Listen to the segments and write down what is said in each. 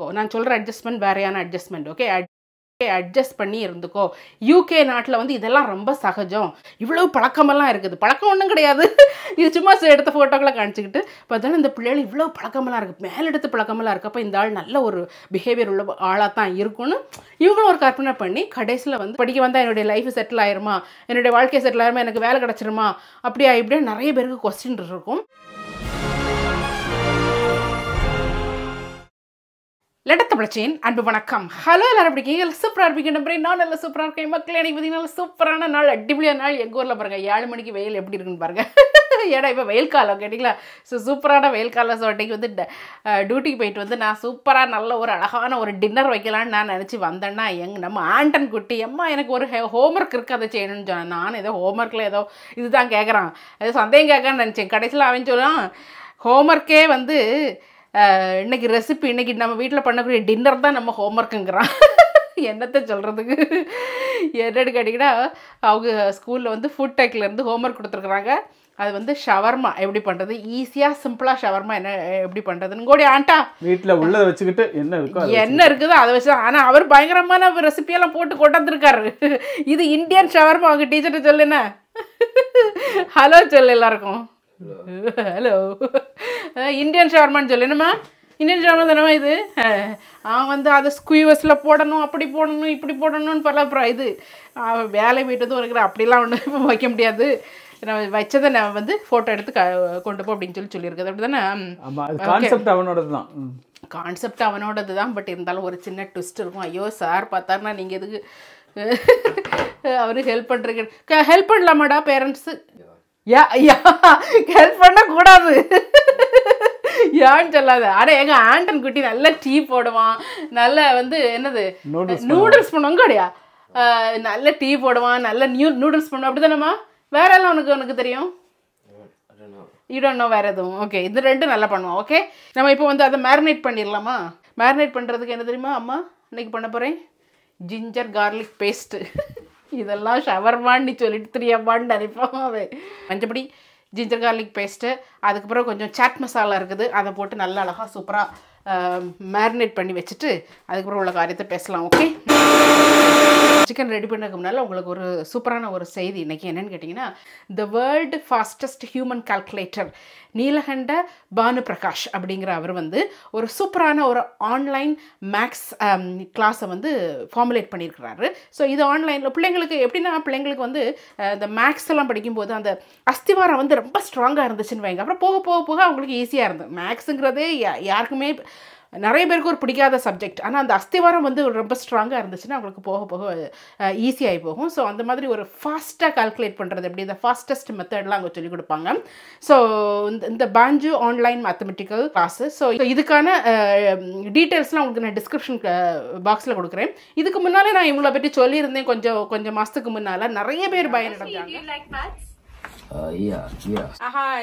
நான் சொல்கிற adjustment வேறையான adjustment. Okay, adjust பண்ணி இருந்துக்கோ. யூகே நாட்டில் வந்து இதெல்லாம் ரொம்ப சகஜம். இவ்வளோ பழக்கமெல்லாம் இருக்குது. பழக்கம் ஒன்றும் கிடையாது. இது சும்மா எடுத்த ஃபோட்டோக்களை காணிச்சிக்கிட்டு பார்த்தோன்னா இந்த பிள்ளைகள் இவ்வளோ பழக்கமெல்லாம் இருக்குது, மேலெடுத்து பழக்கமெல்லாம் இருக்குது. அப்போ இந்த ஆள் நல்ல ஒரு பிஹேவியர் உள்ள ஆளாக தான் இருக்குன்னு இவங்களும் ஒரு கற்பனை பண்ணி கடைசியில் வந்து படிக்க வந்தால் என்னுடைய லைஃப் செட்டில் ஆயிருமா, என்னுடைய வாழ்க்கை செட்டில் ஆயிருமா, எனக்கு வேலை கிடச்சிருமா, அப்படியா இப்படியே நிறைய பேருக்கு கொஸ்டின் இருக்கும். லெட்டத்தமிழச்சின் அன்பு வணக்கம். ஹலோ, எல்லாரும் எப்படி இருக்கீங்க? சூப்பராக இருப்பீங்க நம்புறேன். நான் நல்லா சூப்பராக இருக்கேன். மக்கள் எனக்கு பார்த்தீங்கன்னா சூப்பரான நாள், அடிப்படையான நாள். எங்கள் ஊரில் பாருங்கள் 7 மணிக்கு வெயில் எப்படி இருக்குன்னு பாருங்கள். ஏன்னா இப்போ வெயில் காலம் கேட்டிங்களா? ஸோ சூப்பரான வெயில் காலம். ஸோ அன்றைக்கி வந்து டியூட்டிக்கு போயிட்டு வந்து நான் சூப்பராக நல்ல ஒரு அழகான ஒரு டின்னர் வைக்கலான்னு நான் நினச்சி வந்தேன்னா நம்ம ஆண்டன் குட்டி அம்மா எனக்கு ஒரு ஹோம்ஒர்க் இருக்குது, அதை செய்யணும்னு சொன்னேன். நான் ஏதோ ஹோம்ஒர்க்கில் ஏதோ இதுதான் கேட்குறான், ஏதோ சந்தேகம் கேட்கன்னு நினச்சேன். கடைசியில் அவன் சொல்லுவான் ஹோம்ஒர்க்கே வந்து இன்றைக்கி ரெசிபி, இன்றைக்கி நம்ம வீட்டில் பண்ணக்கூடிய டின்னர் தான் நம்ம ஹோம்ஒர்க்குங்கிறான். என்னத்தை சொல்கிறதுக்கு? என்னென்னு கேட்டிங்கன்னா அவங்க ஸ்கூலில் வந்து ஃபுட் டெக்லேருந்து ஹோம்ஒர்க் கொடுத்துருக்குறாங்க. அது வந்து ஷவர்மா எப்படி பண்ணுறது, ஈஸியாக சிம்பிளாக ஷவர்மா என்ன எப்படி பண்ணுறதுன்னு கூட ஆண்டா வீட்டில் உள்ளதை வச்சுக்கிட்டு என்ன இருக்குதோ அதை வச்சு. ஆனால் அவர் பயங்கரமான ரெசிபியெல்லாம் போட்டு கொண்டு வந்திருக்காரு. இது இந்தியன் ஷவர்மா. அவங்க டீச்சர்கிட்ட சொல்லுண்ணா ஹலோ சொல்லு எல்லாருக்கும். ஹலோ, இந்தியன் ஷவர்மான்னு சொல்லுணுமா? இந்தியன் ஷவர்மா தானே இது. அவன் வந்து அதை ஸ்குவர்ஸில் போடணும், அப்படி போடணும், இப்படி போடணும்னு பல. அப்புறம் இது வேலை போய்ட்டு வந்து இருக்கிற அப்படிலாம் ஒன்றும் வைக்க முடியாது, நான் வச்சதை நான் வந்து ஃபோட்டோ எடுத்து கொண்டு போ அப்படின்னு சொல்லியிருக்குது. அப்படி தானே? கான்செப்ட் அவனோடது தான். கான்செப்ட் அவனோடது தான். பட் இருந்தாலும் ஒரு சின்ன ட்விஸ்ட் இருக்கும். ஐயோ சார் பார்த்தாருன்னா நீங்கள் எதுக்கு அவருக்கு ஹெல்ப் பண்ணுறீங்க? Help பண்ணலாமாடா parents? ஹெல்ப் பண்ணக்கூடாது ஏன்னு சொல்லாத. ஆனால் எங்கள் ஆண்டன் குட்டி நல்ல டீ போடுவான், நல்ல வந்து என்னது நூடுல்ஸ் பண்ணுவாங்க கிடையா, நல்ல டீ போடுவான், நல்ல நூடுல்ஸ் பண்ணுவான். அப்படி தானேம்மா? வேற எல்லாம் உனக்கு தெரியும்? யூ டோன்ட் நோ வேறு எதுவும்? ஓகே, இது ரெண்டும் நல்லா பண்ணுவோம். ஓகே, நம்ம இப்போ வந்து அதை மேரினேட் பண்ணிடலாமா? மேரினேட் பண்ணுறதுக்கு என்ன தெரியுமா அம்மா இன்னைக்கு பண்ண போகிறேன்? Ginger garlic paste. இதெல்லாம் ஷவர்மான்னு சொல்லிட்டு தெரியாமான்னு நினைப்போம். அவன் மஞ்சப்படி ஜிஞ்சர் கார்லிக் பேஸ்ட்டு, அதுக்கப்புறம் கொஞ்சம் சாட் மசாலா இருக்குது, அதை போட்டு நல்லா அழகாக சூப்பராக மேரினேட் பண்ணி வச்சுட்டு அதுக்கப்புறம் உள்ள காரியத்தை பேசலாம். ஓகே, சிக்கன் ரெடி பண்ணதுக்கு முன்னால் உங்களுக்கு ஒரு சூப்பரான ஒரு செய்தி. இன்றைக்கி என்னென்னு கேட்டிங்கன்னா, the world fastest human calculator Neelakanta Bhanu Prakash அப்படிங்கிற அவர் வந்து ஒரு சூப்பரான ஒரு ஆன்லைன் மேக்ஸ் கிளாஸை வந்து ஃபார்முலேட் பண்ணியிருக்கிறாரு. ஸோ இது ஆன்லைனில் பிள்ளைங்களுக்கு எப்படின்னா, பிள்ளைங்களுக்கு வந்து இந்த மேக்ஸ் எல்லாம் படிக்கும்போது அந்த அஸ்திவாரம் வந்து ரொம்ப ஸ்ட்ராங்காக இருந்துச்சுன்னு வைங்க. அப்புறம் போக போக போக அவங்களுக்கு ஈஸியாக இருந்தது. மேக்ஸுங்கிறதே யாருக்குமே நிறைய பேருக்கு ஒரு பிடிக்காத சப்ஜெக்ட். ஆனால் அந்த அஸ்திவாரம் வந்து ரொம்ப ஸ்ட்ராங்காக இருந்துச்சுன்னா அவங்களுக்கு போக போக ஈஸியாகி போகும். ஸோ அந்த மாதிரி ஒரு ஃபாஸ்ட்டாக கால்குலேட் பண்ணுறது எப்படி, இந்த ஃபாஸ்டஸ்ட் மெத்தட்லாம் அங்கே சொல்லிக் கொடுப்பாங்க. ஸோ இந்த பாஞ்சு ஆன்லைன் மேத்தமெட்டிக்கல் கிளாஸு. ஸோ இதுக்கான டீட்டெயில்ஸ்லாம் உங்களுக்கு நான் டிஸ்கிரிப்ஷன் பாக்ஸில் கொடுக்குறேன். இதுக்கு முன்னாலே நான் இவங்களை பற்றி சொல்லியிருந்தேன். கொஞ்சம் மாதத்துக்கு முன்னால் நிறைய பேர் பயனடைஞ்சாங்க. Yeah. Hi,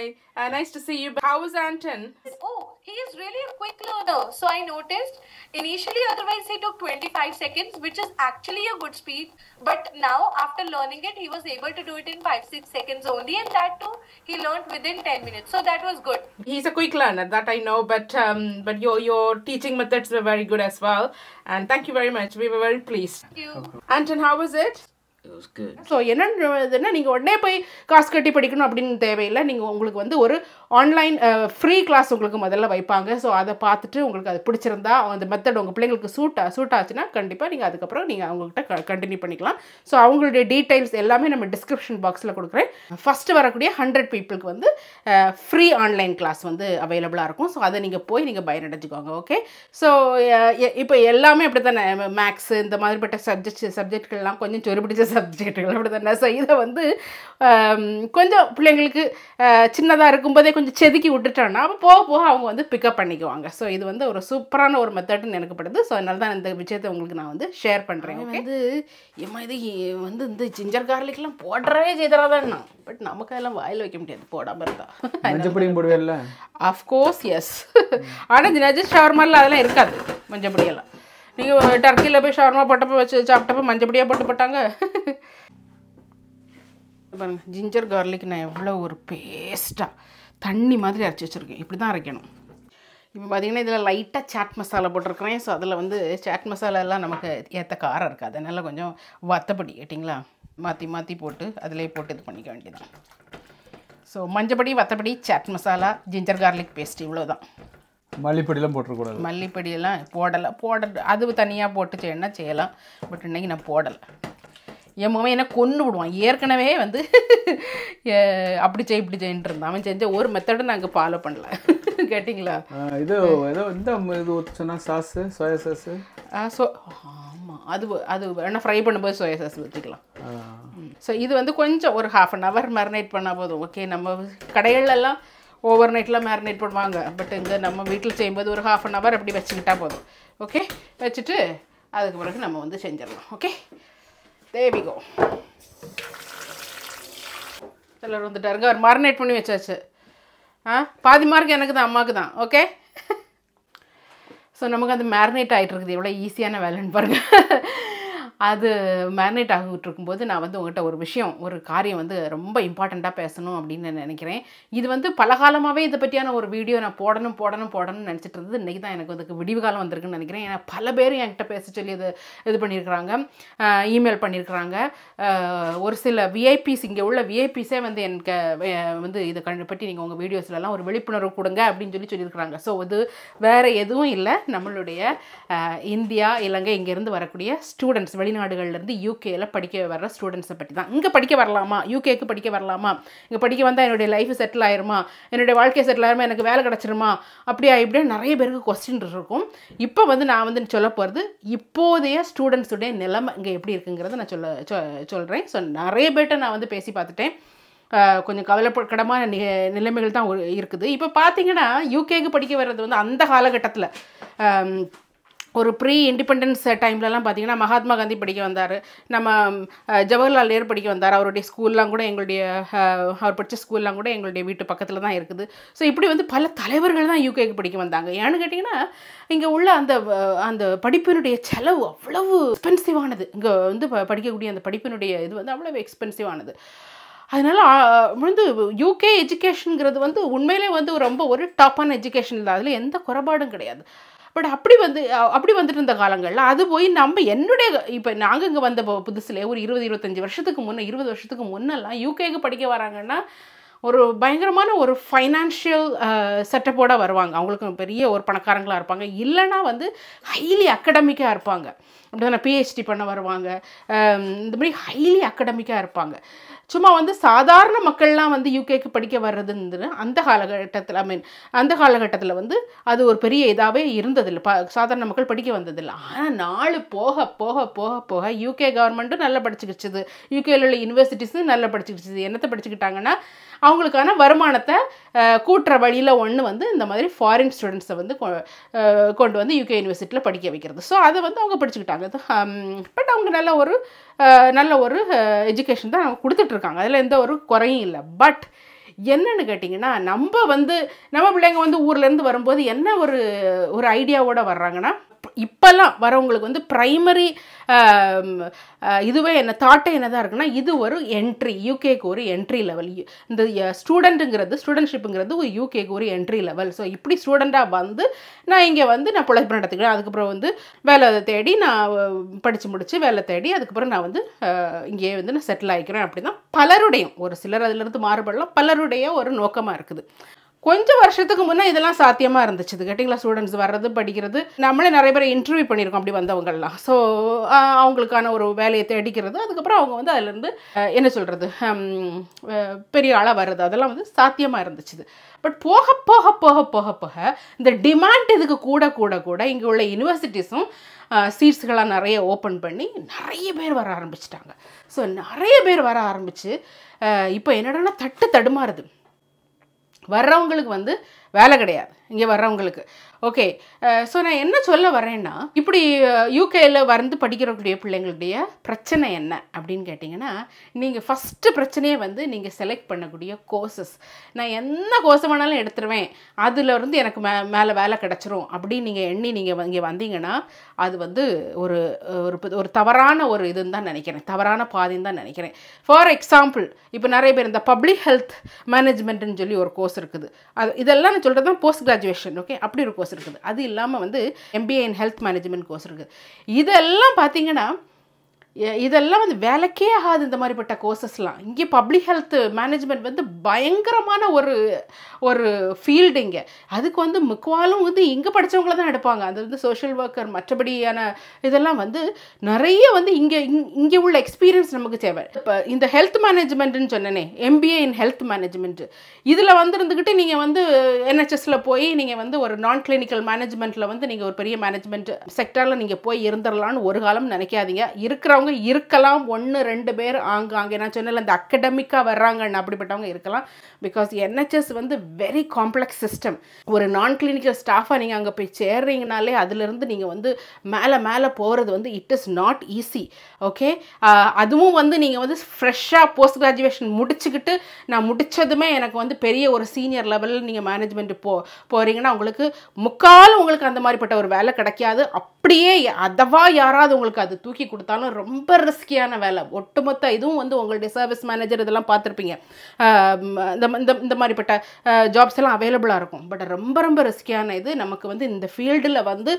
nice to see you. How is Anton? Oh, he is really a quick learner. So I noticed initially, otherwise he took 25 seconds, which is actually a good speed. But now, after learning it, he was able to do it in 5-6 seconds only, and that too, he learned within 10 minutes. So that was good. He's a quick learner, that I know. But your teaching methods were very good as well. And thank you very much. We were very pleased. Thank you. Anton, how was it? It was good. So என்னன்னா நீங்கள் உடனே போய் காசு கட்டி படிக்கணும் அப்படின்னு தேவையில்லை. நீங்கள் உங்களுக்கு வந்து ஒரு ஆன்லைன் ஃப்ரீ கிளாஸ் உங்களுக்கு முதல்ல வைப்பாங்க. ஸோ அதை பார்த்துட்டு உங்களுக்கு அது பிடிச்சிருந்தா அந்த மெத்தட் உங்கள் பிள்ளைங்களுக்கு சூட் ஆச்சுன்னா கண்டிப்பாக நீங்கள் அதுக்கப்புறம் நீங்கள் அவங்ககிட்ட கண்டினியூ பண்ணிக்கலாம். ஸோ அவங்களுடைய டீட்டெயில்ஸ் எல்லாமே நம்ம டிஸ்கிரிப்ஷன் பாக்ஸில் கொடுக்குறேன். ஃபஸ்ட்டு வரக்கூடிய 100 பீப்புளுக்கு வந்து ஃப்ரீ ஆன்லைன் கிளாஸ் வந்து அவைலபிளாக இருக்கும். ஸோ அதை நீங்கள் போய் நீங்கள் பயனடைஞ்சுக்கோங்க. ஓகே, ஸோ இப்போ எல்லாமே அப்படி தானே, மேக்ஸு இந்த மாதிரிப்பட்ட சப்ஜெக்ட்கள்லாம் கொஞ்சம் சொருபிடிச்ச சப்ஜெக்டுகள் அப்படி தானே. ஸோ இதை வந்து கொஞ்சம் பிள்ளைங்களுக்கு சின்னதாக இருக்கும்போதே கொஞ்சம் செதுக்கி விட்டுட்டோன்னா அப்போ போக போக அவங்க வந்து பிக்கப் பண்ணிக்குவாங்க. ஸோ இது வந்து ஒரு சூப்பரான ஒரு மெத்தட்னு எனக்கு படுது. ஸோ அதனால தான் இந்த விஷயத்தை உங்களுக்கு நான் வந்து ஷேர் பண்ணுறேன். வந்து இது வந்து இந்த ஜிஞ்சர் கார்லிக்லாம் போடுறவே செய்தறாதான். பட் நமக்கு அதெல்லாம் வாயில் வைக்க முடியாது போடாமல் இருந்தால். போடுவேல்ல? Of course yes. ஆனால் நிஜ ஷவர்மாவில் அதெல்லாம் இருக்காது மஞ்சப்பொடியெல்லாம். நீங்கள் டர்க்கியில் போய் ஷவர்மா போட்டப்போ வச்சு சாப்பிட்டப்போ மஞ்சப்பொடியாக போட்டாங்க. பாருங்க, ஜிஞ்சர் கார்லிக் நான் எவ்வளோ ஒரு பேஸ்ட்டாக தண்ணி மாதிரி அரைச்சி வச்சுருக்கேன். இப்படி தான் அரைக்கணும். இப்போ பார்த்தீங்கன்னா இதில் லைட்டாக சாட் மசாலா போட்டிருக்கிறேன். ஸோ அதில் வந்து சாட் மசாலா எல்லாம் நமக்கு ஏற்ற காரம் இருக்காது, அதனால் கொஞ்சம் வத்தப்படி கேட்டிங்களா மாற்றி மாற்றி போட்டு அதிலே போட்டு இது பண்ணிக்க வேண்டியதான். ஸோ மஞ்சப்பொடி, வத்தப்படி, chaat masala, ginger garlic paste இவ்வளோதான். மல்லிப்பொடியெலாம் போட்டுருக்கூடாது. மல்லிப்பொடியெல்லாம் போடலை அது தனியாக போட்டு செய்யலாம். பட் இன்றைக்கி நான் போடலை. என் மாமன் என்ன கொன்று விடுவான். ஏற்கனவே வந்து அப்படி இப்படி செய்யின்னு இருந்தான். அவன் செஞ்ச ஒரு மெத்தடை நாங்கள் ஃபாலோ பண்ணல கேட்டிங்களா. இது ஏதோ இந்த இது ஊற்றுச்சுன்னா சாஸு, சோயா சாஸு. ஆமாம், அது வேணால் ஃப்ரை பண்ணும்போது சோயா சாஸ் ஊற்றிக்கலாம். ஸோ இது வந்து கொஞ்சம் ஒரு 1/2 அன் ஹவர் மேரினேட் பண்ணால் போதும். ஓகே, நம்ம கடைகளெல்லாம் ஓவர் நைட்லாம் மேரினேட் பண்ணுவாங்க. பட் இங்கே நம்ம வீட்டில் செய்யும்போது ஒரு 1/2 அன் ஹவர் அப்படி வச்சுக்கிட்டா போதும். ஓகே, வச்சுட்டு அதுக்கு பிறகு நம்ம வந்து செஞ்சிடலாம். Okay, there we go. எல்லாரும் வந்துட்டாருங்க. அவர் மேரினேட் பண்ணி வச்சாச்சு. பாதி மார்க் எனக்கு தான், அம்மாவுக்கு தான். ஓகே, ஸோ நமக்கு அது மேரினேட் ஆகிட்டு இருக்குது. எவ்வளோ ஈஸியான வேலைன்னு பாருங்கள். அது மேரினேட் ஆகிட்டு இருக்கும்போது நான் வந்து உங்கள்கிட்ட ஒரு காரியம் வந்து ரொம்ப இம்பார்ட்டண்ட்டாக பேசணும் அப்படின்னு நான் நினைக்கிறேன். இது வந்து பலகாலமாகவே இதை பற்றியான ஒரு வீடியோ நான் போடணும்னு நினச்சிட்டு இருந்தது. இன்றைக்கி தான் எனக்கு வந்து விடிவு காலம் வந்திருக்குன்னு நினைக்கிறேன். ஏன்னா பல பேர் என்கிட்ட பேச சொல்லி இது பண்ணியிருக்கிறாங்க, இமெயில் பண்ணியிருக்கிறாங்க. ஒரு சில விஐபிஸ், இங்கே உள்ள விஐபிஸே வந்து எனக்கு வந்து இதை பற்றி நீங்கள் உங்கள் வீடியோஸ்லாம் ஒரு விழிப்புணர்வு கொடுங்க அப்படின்னு சொல்லியிருக்கிறாங்க. ஸோ இது வேறு எதுவும் இல்லை, நம்மளுடைய இந்தியா, இலங்கை இங்கேருந்து வரக்கூடிய ஸ்டூடெண்ட்ஸ், வெளிநாடுகள்லேருந்து யூகேயில் படிக்க வர்ற ஸ்டூடெண்ட்ஸை பற்றி தான். இங்கே படிக்க வரலாமா, யூகேக்கு படிக்க வரலாமா, இங்கே படிக்க வந்தால் என்னுடைய லைஃப் செட்டில் ஆயிருமா, என்னுடைய வாழ்க்கை செட்டில் ஆயிருமா, எனக்கு வேலை கிடச்சிருமா, அப்படியா இப்படியே நிறைய பேருக்கு கொஸ்டின் இருக்கும். இப்போ வந்து நான் வந்து சொல்ல போகிறது இப்போதைய ஸ்டூடெண்ட்ஸுடைய நிலைமை இங்கே எப்படி இருக்குங்கிறத நான் சொல்கிறேன். ஸோ நிறைய பேர்கிட்ட நான் வந்து பேசி பார்த்துட்டேன். கொஞ்சம் கவலைப்படமான நிலைமைகள் தான் இருக்குது. இப்போ பார்த்தீங்கன்னா யூகேக்கு படிக்க வர்றது வந்து அந்த காலகட்டத்தில் ஒரு ப்ரீ இண்டிபெண்டன்ஸ் டைம்லலாம் பார்த்தீங்கன்னா மகாத்மா காந்தி படிக்க வந்தார், நம்ம ஜவஹர்லால் நேரு படிக்க வந்தார். அவருடைய ஸ்கூல்லாம் கூட அவர் படித்த ஸ்கூல்லாம் கூட எங்களுடைய வீட்டு பக்கத்தில் தான் இருக்குது. ஸோ இப்படி வந்து பல தலைவர்கள் தான் யூகேக்கு படிக்க வந்தாங்க. ஏன்னு கேட்டிங்கன்னா இங்கே உள்ள அந்த படிப்பினுடைய செலவு அவ்வளவு எக்ஸ்பென்சிவானது. இங்கே வந்து படிக்கக்கூடிய அந்த படிப்பினுடைய இது வந்து அவ்வளவு எக்ஸ்பென்சிவானது. அதனால் வந்து யூகே எஜுகேஷனுங்கிறது வந்து உண்மையிலே வந்து ரொம்ப ஒரு டாப்பான எஜுகேஷன் தான், அதில் எந்த குறைபாடும் கிடையாது. பட் அப்படி வந்துட்டு இருந்த காலங்களில் அது போய் இப்போ நாங்கள் இங்கே வந்த புதுசில் ஒரு 20-25 வருஷத்துக்கு முன்னே, 20 வருஷத்துக்கு முன்னெல்லாம் யூகேக்கு படிக்க வராங்கன்னா ஒரு பயங்கரமான ஒரு ஃபைனான்ஷியல் செட்டப்போட வருவாங்க. அவங்களுக்கு பெரிய ஒரு பணக்காரங்களாக இருப்பாங்க, இல்லைனா வந்து ஹைலி அகடமிக்காக இருப்பாங்க. அப்படி தான் பிஹெச்டி பண்ண வருவாங்க. இந்த மாதிரி ஹைலி அகடமிக்காக இருப்பாங்க. சும்மா வந்து சாதாரண மக்கள்லாம் வந்து யூகேக்கு படிக்க வர்றதுன்னு அந்த காலகட்டத்தில் வந்து அது ஒரு பெரிய இதாகவே இருந்ததில்லை. சாதாரண மக்கள் படிக்க வந்ததில்லை. ஆனால் நாள் போக போக போக போக யூகே கவர்மெண்ட்டும் நல்லா படிச்சுக்கிடுச்சுது, யூகேயில் உள்ள யூனிவர்சிட்டிஸும் நல்லா படிச்சுக்கிடுச்சுது. என்னத்தை படிச்சுக்கிட்டாங்கன்னா அவங்களுக்கான வருமானத்தை கூட்டுற வழியில் ஒன்று வந்து இந்த மாதிரி ஃபாரின் ஸ்டூடெண்ட்ஸை வந்து கொண்டு வந்து யூகே யூனிவர்சிட்டியில் படிக்க வைக்கிறது. ஸோ அதை வந்து அவங்க படிச்சுக்கிட்டாங்க. பட் அவங்க நல்ல ஒரு எஜுகேஷன் தான் அவங்க கொடுத்துட்ருக்காங்க, அதில் எந்த ஒரு குறையும் இல்லை. பட் என்னன்னு கேட்டிங்கன்னா நம்ம பிள்ளைங்க வந்து ஊர்லேருந்து வரும்போது என்ன ஒரு ஐடியாவோடு வர்றாங்கன்னா, இப்போல்லாம் வரவங்களுக்கு வந்து ப்ரைமரி இதுவே தாட்டே என்னதான் இருக்குன்னா, இது ஒரு என்ட்ரி, யூகேக்கு ஒரு என்ட்ரி லெவல். இந்த ஸ்டூடெண்ட்ஷிப்புங்கிறது ஒரு யூகேக்கு ஒரு என்ட்ரி லெவல். ஸோ இப்படி ஸ்டூடெண்ட்டாக வந்து நான் இங்கே வந்து நான் பிழைப்பு நடத்துக்கிறேன், அதுக்கப்புறம் வந்து வேலை தேடி நான் படித்து முடித்து வேலை தேடி அதுக்கப்புறம் நான் வந்து இங்கேயே வந்து நான் செட்டில் ஆகிக்கிறேன். அப்படி தான் பலருடையும், ஒரு சிலர் அதிலிருந்து மாறுபடலாம், பலருடைய ஒரு நோக்கமாக இருக்குது. கொஞ்சம் வருஷத்துக்கு முன்னே இதெல்லாம் சாத்தியமாக இருந்துச்சு கேட்டிங்களா, ஸ்டூடெண்ட்ஸ் வர்றது படிக்கிறது. நம்மளே நிறைய பேர் இன்டர்வியூ பண்ணியிருக்கோம் அப்படி வந்தவங்கள்லாம். ஸோ அவங்களுக்கான ஒரு வேலையை தேடிக்கிறது, அதுக்கப்புறம் அவங்க வந்து அதிலேருந்து என்ன சொல்கிறது பெரிய ஆளாக வர்றது, அதெல்லாம் வந்து சாத்தியமாக இருந்துச்சு. பட் போக போக போக போக போக இந்த டிமாண்ட் இதுக்கு கூட இங்கே உள்ள யூனிவர்சிட்டிஸும் சீட்ஸ்களாக நிறைய ஓப்பன் பண்ணி நிறைய பேர் வர ஆரம்பிச்சிட்டாங்க. ஸோ நிறைய பேர் வர ஆரம்பித்து இப்போ என்னடான்னா தடுமாறுது. வர்றவங்களுக்கு வந்து வேலை கிடையாது இங்கே வர்றவங்களுக்கு. ஓகே, ஸோ நான் என்ன சொல்ல வரேன்னா, இப்படி யூகேயில் வந்து படிக்கிறக்கூடிய பிள்ளைங்களுடைய பிரச்சனை என்ன அப்படின்னு கேட்டிங்கன்னா, நீங்கள் ஃபஸ்ட்டு பிரச்சனையே வந்து நீங்கள் செலக்ட் பண்ணக்கூடிய கோர்சஸ். நான் என்ன கோர்ஸ் வேணாலும் எடுத்துருவேன், அதிலிருந்து எனக்கு மேலே வேலை கிடச்சிரும் அப்படின்னு நீங்கள் இங்கே வந்தீங்கன்னா அது வந்து ஒரு தவறான ஒரு இதுன்னு தான் நினைக்கிறேன், தவறான பாதைன்னு தான் நினைக்கிறேன். ஃபார் எக்ஸாம்பிள், இப்போ நிறைய பேர் இந்த பப்ளிக் ஹெல்த் மேனேஜ்மெண்ட்டுன்னு சொல்லி ஒரு கோர்ஸ் இருக்குது. இதெல்லாம் நான் சொல்கிறது தான் போஸ்ட் கிராஜுவேஷன். ஓகே, அப்படி ஒரு கோர்ஸ் இருக்குது. அது இல்லாமல் வந்து MBA இன் ஹெல்த் மேனேஜ்மெண்ட் கோர்ஸ் இருக்குது. இதெல்லாம் பார்த்தீங்கன்னா இதெல்லாம் வந்து வேலைக்கே ஆகாது இந்த மாதிரிப்பட்ட கோர்சஸ்லாம். இங்கே பப்ளிக் ஹெல்த் மேனேஜ்மெண்ட் வந்து பயங்கரமான ஒரு ஃபீல்டு. இங்கே அதுக்கு வந்து முக்காலும் வந்து இங்கே படித்தவங்கள தான் எடுப்பாங்க. அது வந்து சோஷியல் ஒர்க்கர் மற்றபடியான இதெல்லாம் வந்து நிறைய வந்து இங்கே உள்ள எக்ஸ்பீரியன்ஸ் நமக்கு தேவை. இப்போ இந்த ஹெல்த் மேனேஜ்மெண்ட்டுன்னு சொன்னேனே, MBA இன் ஹெல்த் மேனேஜ்மெண்ட்டு, இதில் வந்து இருந்துக்கிட்டு நீங்கள் வந்து NHSல போய் நீங்கள் வந்து ஒரு நான் கிளினிக்கல் மேனேஜ்மெண்ட்டில் வந்து நீங்கள் ஒரு பெரிய மேனேஜ்மெண்ட் செக்டரில் நீங்கள் போய் இருந்துடலான்னு ஒரு காலம் நினைக்காதீங்க. இருக்கிறவங்க இருக்கலாம், 1-2 பேர் ஆங்காங்கே. நான் சொன்னல இந்த அகடமிக்காக வர்றாங்கன்னு அப்படிப்பட்டவங்க இருக்கலாம். பிகாஸ் NHS வந்து வெரி காம்ப்ளெக்ஸ் சிஸ்டம். ஒரு நான் கிளினிக்கல் ஸ்டாஃபாக நீங்கள் அங்கே போய் சேர்றீங்கனாலே அதுலேருந்து நீங்கள் வந்து மேலே போகிறது வந்து it is not easy. Okay, அதுவும் வந்து நீங்கள் வந்து ஃப்ரெஷ்ஷாக போஸ்ட் கிராஜுவேஷன் முடிச்சுக்கிட்டு நான் முடித்ததுமே எனக்கு வந்து பெரிய ஒரு சீனியர் லெவலில் நீங்கள் மேனேஜ்மெண்ட் போகிறீங்கன்னா உங்களுக்கு உங்களுக்கு அந்த மாதிரிப்பட்ட ஒரு வேலை கிடைக்காது. அப்படியே அதவா யாராவது உங்களுக்கு அது தூக்கி கொடுத்தாலும் ரொம்ப ரிஸ்கியான வேலை. ஒட்டுமொத்த இதுவும் வந்து உங்களுடைய சர்வீஸ் மேனேஜர் இதெல்லாம் பார்த்துருப்பீங்க. இந்த மாதிரிப்பட்ட ஜாப்ஸ் எல்லாம் அவைலபிளாக இருக்கும். பட் ரொம்ப ரிஸ்கியான இது. நமக்கு வந்து இந்த ஃபீல்டில் வந்து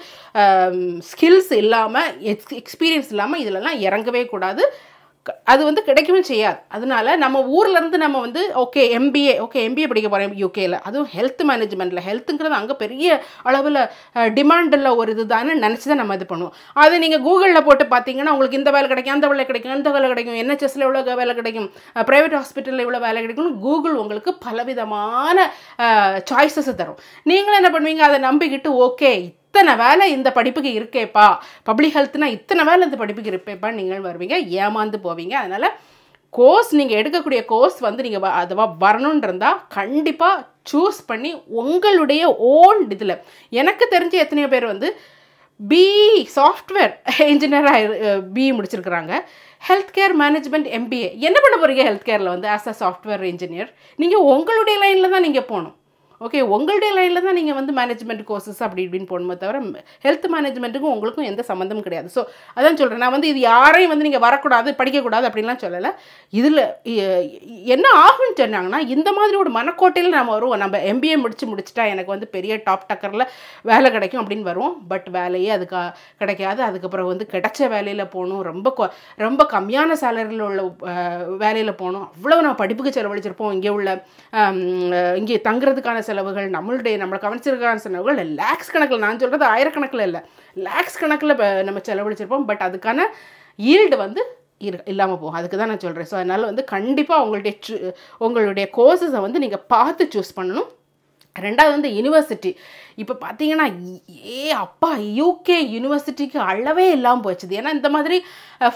ஸ்கில்ஸ் இல்லாமல் எக்ஸ்பீரியன்ஸ் இல்லாமல் இதிலெல்லாம் இறங்கவே கூடாது. அது வந்து கிடைக்கவே செய்யாது. அதனால நம்ம ஊர்லேருந்து நம்ம வந்து எம்பிஏ படிக்க போகிறோம் யூகேயில், அதுவும் ஹெல்த் மேனேஜ்மெண்ட்டில். ஹெல்த்துங்கிறது அங்கே பெரிய அளவில் டிமாண்டில் ஒரு இது தானே நினச்சி தான் நம்ம இது பண்ணுவோம். அது நீங்கள் கூகுளில் போட்டு பார்த்தீங்கன்னா உங்களுக்கு இந்த வேலை கிடைக்கும், அந்த வேலை கிடைக்கும், அந்த வேலை கிடைக்கும், NHSல எவ்வளோ வேலை கிடைக்கும், ப்ரைவேட் ஹாஸ்பிட்டலில் எவ்வளோ வேலை கிடைக்கும்னு கூகுள் உங்களுக்கு பலவிதமான சாய்ஸஸ் தரும். நீங்களும் என்ன பண்ணுவீங்க, அதை நம்பிக்கிட்டு ஓகே இத்தனை வேலை இந்த படிப்புக்கு இருக்கேப்பா, பப்ளிக் ஹெல்த்னா இத்தனை வேலை இந்த படிப்புக்கு இருப்பேப்பா நீங்கள் வருவீங்க, ஏமாந்து போவீங்க. அதனால் கோர்ஸ் நீங்கள் எடுக்கக்கூடிய கோர்ஸ் வந்து நீங்கள் அதுவாக வரணுன்னு இருந்தால் கண்டிப்பாக சூஸ் பண்ணி உங்களுடைய ஓன் இதில். எனக்கு தெரிஞ்ச எத்தனையோ பேர் வந்து சாஃப்ட்வேர் இன்ஜினியராக BE முடிச்சிருக்கிறாங்க. ஹெல்த் கேர் மேனேஜ்மெண்ட் MBA என்ன பண்ண போகிறீங்க? ஹெல்த் கேரில் வந்து ஆஸ் அ சாஃப்ட்வேர் இன்ஜினியர் நீங்கள் உங்களுடைய லைனில் தான் நீங்கள் போகணும். ஓகே, உங்களுடைய லைனில் தான் நீங்கள் வந்து மேனேஜ்மெண்ட் கோர்சஸ் அப்படி இப்படின்னு போகணுமே தவிர ஹெல்த் மேனேஜ்மெண்ட்டுக்கும் உங்களுக்கும் எந்த சம்மந்தமும் கிடையாது. ஸோ அதான் சொல்கிறேன், நான் வந்து இது யாரையும் வந்து நீங்கள் வரக்கூடாது படிக்கக்கூடாது அப்படின்லாம் சொல்லலை. இதில் என்ன ஆகுன்னு சொன்னாங்கன்னா, இந்த மாதிரி ஒரு மனக்கோட்டையில் நம்ம வருவோம். நம்ம MBA முடிச்சுட்டா எனக்கு வந்து பெரிய டாப் டக்கரில் வேலை கிடைக்கும் அப்படின்னு வருவோம். பட் வேலையே அதுக்கு கிடைக்காது. அதுக்கப்புறம் வந்து கிடைச்ச வேலையில் போகணும், ரொம்ப கம்மியான சேலரியில் உள்ள வேலையில் போகணும். அவ்வளோ நம்ம படிப்புக்கு செலவழிச்சிருப்போம். இங்கே தங்குறதுக்கான செலவுகள், நம்மளை கவனிச்சிருக்கான செலவுகள் லேக்ஸ் கணக்கில், நான் சொல்கிறது ஆயிரக்கணக்கில் இல்லை, லேக்ஸ் கணக்கில் நம்ம செலவழிச்சிருப்போம். பட் அதுக்கான ஈல்டு வந்து இல்லாமல் போகும். அதுக்கு தான் நான் சொல்கிறேன். ஸோ அதனால் வந்து கண்டிப்பாக உங்களுடைய கோர்ஸஸை வந்து நீங்கள் பார்த்து சூஸ் பண்ணணும். ரெண்டாவது வந்து யூனிவர்சிட்டி. இப்போ பார்த்தீங்கன்னா UK யூனிவர்சிட்டிக்கு அளவே இல்லாமல் போச்சுது. ஏன்னா இந்த மாதிரி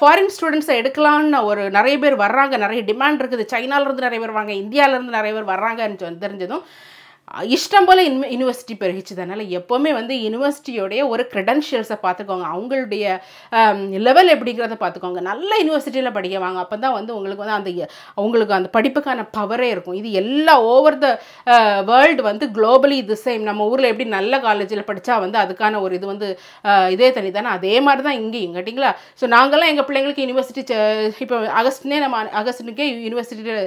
ஃபாரின் ஸ்டூடெண்ட்ஸை எடுக்கலான்னு நிறைய பேர் வர்றாங்க, நிறைய டிமாண்ட் இருக்குது. சைனாலேருந்து நிறைய பேர் வர்றாங்க, இந்தியாவிலேருந்து நிறைய பேர் வர்றாங்கன்னு தெரிஞ்சதும் இஷ்டம் போல் யூனிவர்சிட்டி பெருகிச்சுது. அதனால் எப்போவுமே வந்து யூனிவர்சிட்டியோடைய ஒரு க்ரெடென்ஷியல்ஸை பார்த்துக்கோங்க, அவங்களுடைய லெவல் எப்படிங்கிறத பார்த்துக்கோங்க. நல்ல யூனிவர்சிட்டியில் படிக்க வாங்க. அப்போ தான் வந்து உங்களுக்கு அந்த படிப்புக்கான பவரே இருக்கும். இது எல்லா ஓவர் த வேர்ல்டு வந்து குளோபலி இது சேம். நம்ம ஊரில் எப்படி நல்ல காலேஜில் படித்தா வந்து அதுக்கான ஒரு இது வந்து இதே தனி தானே, அதே மாதிரி தான் இங்கேயும் கேட்டிங்களா. ஸோ நாங்கள்லாம் எங்கள் பிள்ளைங்களுக்கு யூனிவர்சிட்டி இப்போ ஆகஸ்ட்டுக்கே யூனிவர்சிட்டியில்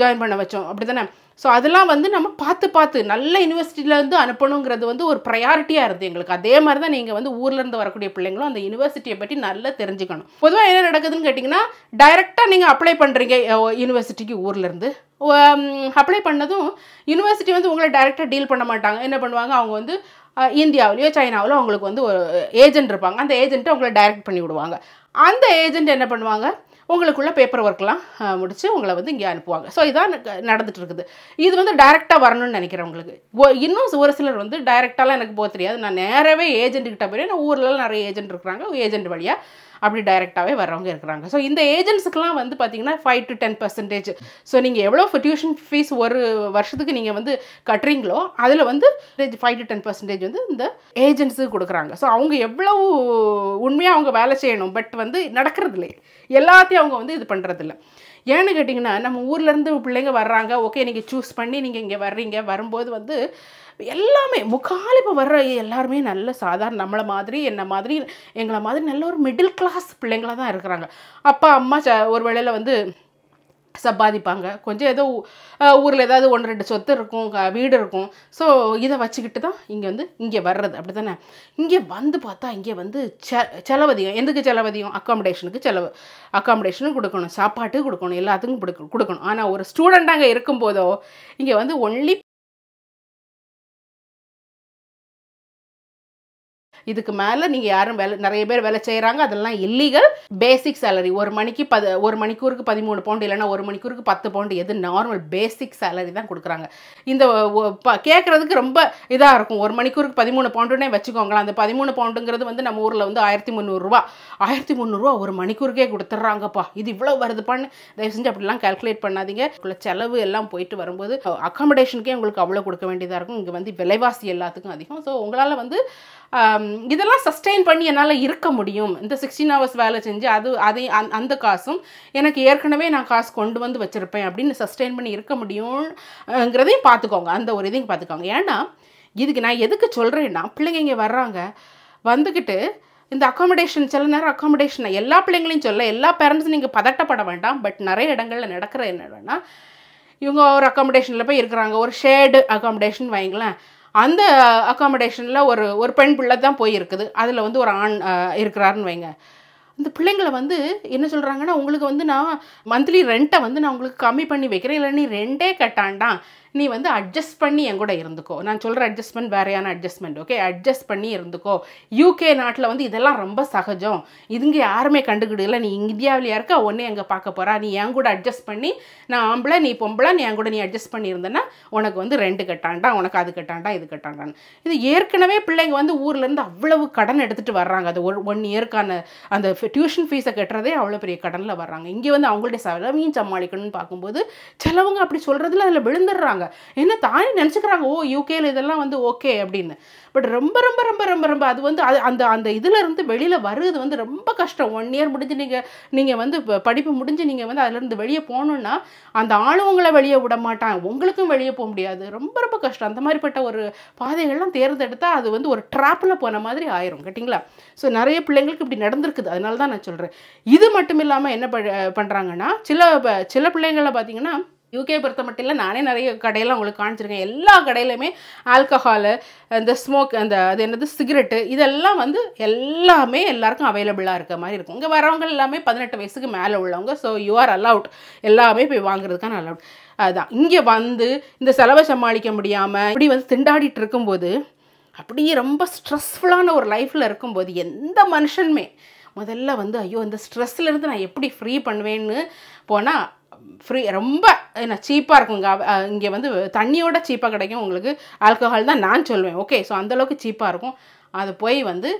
ஜாயின் பண்ண வச்சோம், அப்படி தானே. ஸோ அதெல்லாம் வந்து நம்ம பார்த்து நல்ல யூனிவர்சிட்டியிலேருந்து அனுப்பணுங்கிறது வந்து ஒரு ப்ரையாரிட்டியாக இருக்குது எங்களுக்கு. அதே மாதிரி தான் நீங்கள் வந்து ஊர்லேருந்து வரக்கூடிய பிள்ளைங்களும் அந்த யூனிவர்சிட்டியை பற்றி நல்லா தெரிஞ்சுக்கணும். பொதுவாக என்ன நடக்குதுன்னு கேட்டிங்கன்னா, டைரெக்டாக நீங்கள் அப்ளை பண்ணுறீங்க யூனிவர்சிட்டிக்கு ஊர்லேருந்து. அப்ளை பண்ணதும் யூனிவர்சிட்டி வந்து உங்களை டைரெக்டாக டீல் பண்ண மாட்டாங்க. என்ன பண்ணுவாங்க, அவங்க வந்து இந்தியாவிலையோ சைனாவிலோ அவங்களுக்கு வந்து ஒரு ஏஜென்ட் இருப்பாங்க. அந்த ஏஜென்ட்டை உங்களை டைரக்ட் பண்ணி விடுவாங்க. அந்த ஏஜென்ட் என்ன பண்ணுவாங்க, உங்களுக்குள்ள பேப்பர் ஒர்க்லாம் முடித்து உங்களை வந்து இங்கே அனுப்புவாங்க. ஸோ இதான் நடந்துட்டு இருக்குது. இது வந்து டைரெக்டாக வரணும்னு நினைக்கிறவங்களுக்கு. இன்னும் ஒரு சிலர் வந்து டைரெக்டாலாம் எனக்கு போக தெரியாது, நான் நேராகவே ஏஜென்ட்டுக்கிட்ட போய், நான் ஊர்லலாம் நிறைய ஏஜென்ட் இருக்கிறாங்க, ஏஜென்ட் வழியாக அப்படி டைரெக்டாகவே வர்றவங்க இருக்கிறாங்க. ஸோ இந்த ஏஜென்ட்ஸுக்கெலாம் வந்து பார்த்திங்கன்னா 5 to 10%. ஸோ நீங்கள் எவ்வளோ டியூஷன் ஃபீஸ் ஒரு வருஷத்துக்கு நீங்கள் வந்து கட்டுறீங்களோ அதில் வந்து 5 to 10% வந்து இந்த ஏஜென்ட்ஸுக்கு கொடுக்குறாங்க. ஸோ அவங்க எவ்வளோ உண்மையாக அவங்க வேலை செய்யணும், பட் வந்து நடக்கிறது இல்லை, எல்லாத்தையும் அவங்க வந்து இது பண்ணுறதில்ல. ஏன்னு கேட்டிங்கன்னா, நம்ம ஊர்லேருந்து பிள்ளைங்க வர்றாங்க, ஓகே நீங்கள் சூஸ் பண்ணி நீங்கள் இங்கே வர்றீங்க. வரும்போது வந்து எல்லாமே இப்போ வர்ற எல்லாருமே நல்ல சாதாரண நம்மளை மாதிரி எங்களை மாதிரி நல்ல ஒரு மிடில் கிளாஸ் பிள்ளைங்களாக தான் இருக்கிறாங்க. அப்பா அம்மா ஒரு வேளையில் வந்து சம்பாதிப்பாங்க, கொஞ்சம் ஏதோ ஊரில் ஏதாவது 1-2 சொத்து இருக்கும், வீடு இருக்கும். ஸோ இதை வச்சுக்கிட்டு தான் இங்கே வந்து இங்கே வர்றது, அப்படி தானே? இங்கே வந்து பார்த்தா இங்கே வந்து செலவதிகம். எதுக்கு செலவதிகம்? அக்காமடேஷனுக்கு செலவு. அக்காமடேஷனும் கொடுக்கணும், சாப்பாட்டு கொடுக்கணும், எல்லாத்துக்கும் கொடுக்கணும். ஆனால் ஒரு ஸ்டூடெண்ட் அங்கே இருக்கும்போதோ இங்கே வந்து ஒன்லி இதுக்கு மேலே நீங்கள் யாரும் நிறைய பேர் வேலை செய்கிறாங்க, அதெல்லாம் இல்லீகல். பேசிக் சேலரி ஒரு மணிக்கூருக்கு 13 பவுண்டு, இல்லைன்னா ஒரு மணிக்கூருக்கு 10 பவுண்டு, எது நார்மல் பேசிக் சேலரி தான் கொடுக்குறாங்க. இந்த கேட்குறதுக்கு ரொம்ப இதாக இருக்கும். ஒரு மணிக்கூருக்கு 13 பவுண்டுன்னே வச்சுக்கோங்களேன். அந்த 13 பவுண்டுங்கிறது வந்து நம்ம ஊரில் வந்து 1300 ரூபா. 1300 ரூபா ஒரு மணிக்கூருக்கே கொடுத்துட்றாங்கப்பா. இது இவ்வளோ வருதுப்பான்னு தயவு செஞ்சு அப்படிலாம் கால்குலேட் பண்ணாதீங்க. செலவு எல்லாம் போயிட்டு வரும்போது அக்காமடேஷனுக்கே உங்களுக்கு அவ்வளோ கொடுக்க வேண்டியதாக இருக்கும். இங்கே வந்து விலைவாசி எல்லாத்துக்கும் அதிகம். ஸோ உங்களால் வந்து இதெல்லாம் சஸ்டெயின் பண்ணி என்னால் இருக்க முடியும். இந்த 16 ஹவர்ஸ் வேலை செஞ்சு அந்த காசும் எனக்கு ஏற்கனவே நான் காசு கொண்டு வந்து வச்சுருப்பேன் அப்படின்னு சஸ்டெயின் பண்ணி இருக்க முடியுங்கிறதையும் பார்த்துக்கோங்க. அந்த ஒரு இதையும் பார்த்துக்கோங்க. ஏன்னா இதுக்கு நான் எதுக்கு சொல்கிறேன்னா, பிள்ளைங்க இங்கே வர்றாங்க, வந்துக்கிட்டு இந்த அக்காமடேஷன், சில நேரம் அக்காமடேஷன் எல்லா பிள்ளைங்களையும் சொல்ல, எல்லா பேரண்ட்ஸும் நீங்கள் பதட்டப்பட வேண்டாம். பட் நிறைய இடங்களில் நடக்கிற என்னன்னா, இவங்க ஒரு அக்காமடேஷனில் போய் இருக்கிறாங்க, ஒரு ஷேர்டு அக்காமடேஷன் வைங்களேன். அந்த அக்காமடேஷனில் ஒரு பெண் பிள்ளை தான் போய் இருக்குது, அதில் வந்து ஒரு ஆண் இருக்கிறாருன்னு வைங்க. இந்த பிள்ளைங்களை வந்து என்ன சொல்கிறாங்கன்னா, உங்களுக்கு வந்து நான் மந்த்லி ரெண்ட்டை வந்து நான் உங்களுக்கு கம்மி பண்ணி வைக்கிறேன், இல்லை நீ ரெண்டே கட்டாண்டான், நீ வந்து அட்ஜஸ்ட் பண்ணி என் கூட இருந்துக்கோ. நான் சொல்கிற அட்ஜஸ்ட்மெண்ட் வேறையான அட்ஜஸ்ட்மெண்ட், ஓகே? அட்ஜஸ்ட் பண்ணி இருந்துக்கோ. யூகே நாட்டில் வந்து இதெல்லாம் ரொம்ப சகஜம், இதுங்க யாருமே கண்டுக்கிடல. நீ இந்தியாவிலையா இருக்க, ஒன்றே அங்கே பார்க்க போகிறா, நீ என் கூட அட்ஜஸ்ட் பண்ணி, நான் ஆம்பளை நீ பொம்பளை, நீ என் கூட நீ அட்ஜஸ்ட் பண்ணியிருந்தேன்னா உனக்கு வந்து ரெண்டு கட்டாண்டா, உனக்கு அது கட்டாண்டா, இது கட்டாண்டான்னு. இது ஏற்கனவே பிள்ளைங்க வந்து ஊர்லேருந்து அவ்வளவு கடன் எடுத்துகிட்டு வர்றாங்க. அது 1 இயர்க்கான அந்த டியூஷன் ஃபீஸை கட்டுறதே அவ்வளோ பெரிய கடனில் வர்றாங்க. இங்கே வந்து அவங்களுடைய செலவையும் சமாளிக்கணும்னு பார்க்கும்போது சிலவங்க அப்படி சொல்கிறதுல அதில் விழுந்துடுறாங்க. என்ன தானே நினச்சிக்கிறாங்க, ஓ யூகேல இதெல்லாம் வந்து ஓகே அப்படின்னு. பட் ரொம்ப ரொம்ப ரொம்ப ரொம்ப ரொம்ப அது வந்து அந்த இதில் இருந்து வெளியில் வருது வந்து ரொம்ப கஷ்டம். 1 இயர் முடிஞ்சு நீங்கள் வந்து படிப்பு முடிஞ்சு நீங்கள் வந்து அதிலேருந்து வெளியே போகணுன்னா அந்த ஆளுவங்களை வெளியே விட மாட்டான், உங்களுக்கும் வெளியே போக முடியாது. ரொம்ப ரொம்ப கஷ்டம். அந்த மாதிரிப்பட்ட ஒரு பாதைகள்லாம் தேர்ந்தெடுத்தால் அது வந்து ஒரு ட்ராப்பில் போன மாதிரி ஆயிரும், கேட்டிங்களா? ஸோ நிறைய பிள்ளைங்களுக்கு இப்படி நடந்திருக்குது. அதனால தான் நான் சொல்கிறேன். இது மட்டும் இல்லாமல் என்ன பண்ணுறாங்கன்னா, சில பிள்ளைங்களை பார்த்தீங்கன்னா, யூகே பொறுத்த மட்டும் இல்லை, நானே நிறைய கடையெல்லாம் உங்களுக்கு காமிச்சிருக்கேன். எல்லா கடையிலுமே ஆல்கஹாலு, இந்த ஸ்மோக், அது என்னது சிகரெட்டு, இதெல்லாம் வந்து எல்லாமே எல்லாருக்கும் அவைலபிளாக இருக்க மாதிரி இருக்கும். இங்கே வரவங்க எல்லாமே 18 வயசுக்கு மேலே உள்ளவங்க. ஸோ யூ ஆர் அலவுட், எல்லாமே போய் வாங்குறதுக்கான அலவுட். அதுதான் இங்கே வந்து இந்த செலவை சமாளிக்க முடியாமல் இப்படி வந்து திண்டாடிட்டு இருக்கும்போது, அப்படியே ரொம்ப ஸ்ட்ரெஸ்ஃபுல்லான ஒரு லைஃப்பில் இருக்கும்போது எந்த மனுஷனுமே முதல்ல வந்து ஐயோ இந்த ஸ்ட்ரெஸ்லேருந்து நான் எப்படி ஃப்ரீ பண்ணுவேன்னு போனால் ஃப்ரீ ரொம்ப என்ன சீப்பாக இருக்குங்க. இங்கே வந்து தண்ணியோட சீப்பாக கிடைக்கும் உங்களுக்கு. ஆல்கஹால் தான் நான் சொல்லுவேன், ஓகே? ஸோ அந்தளவுக்கு சீப்பாக இருக்கும். அது போய் வந்து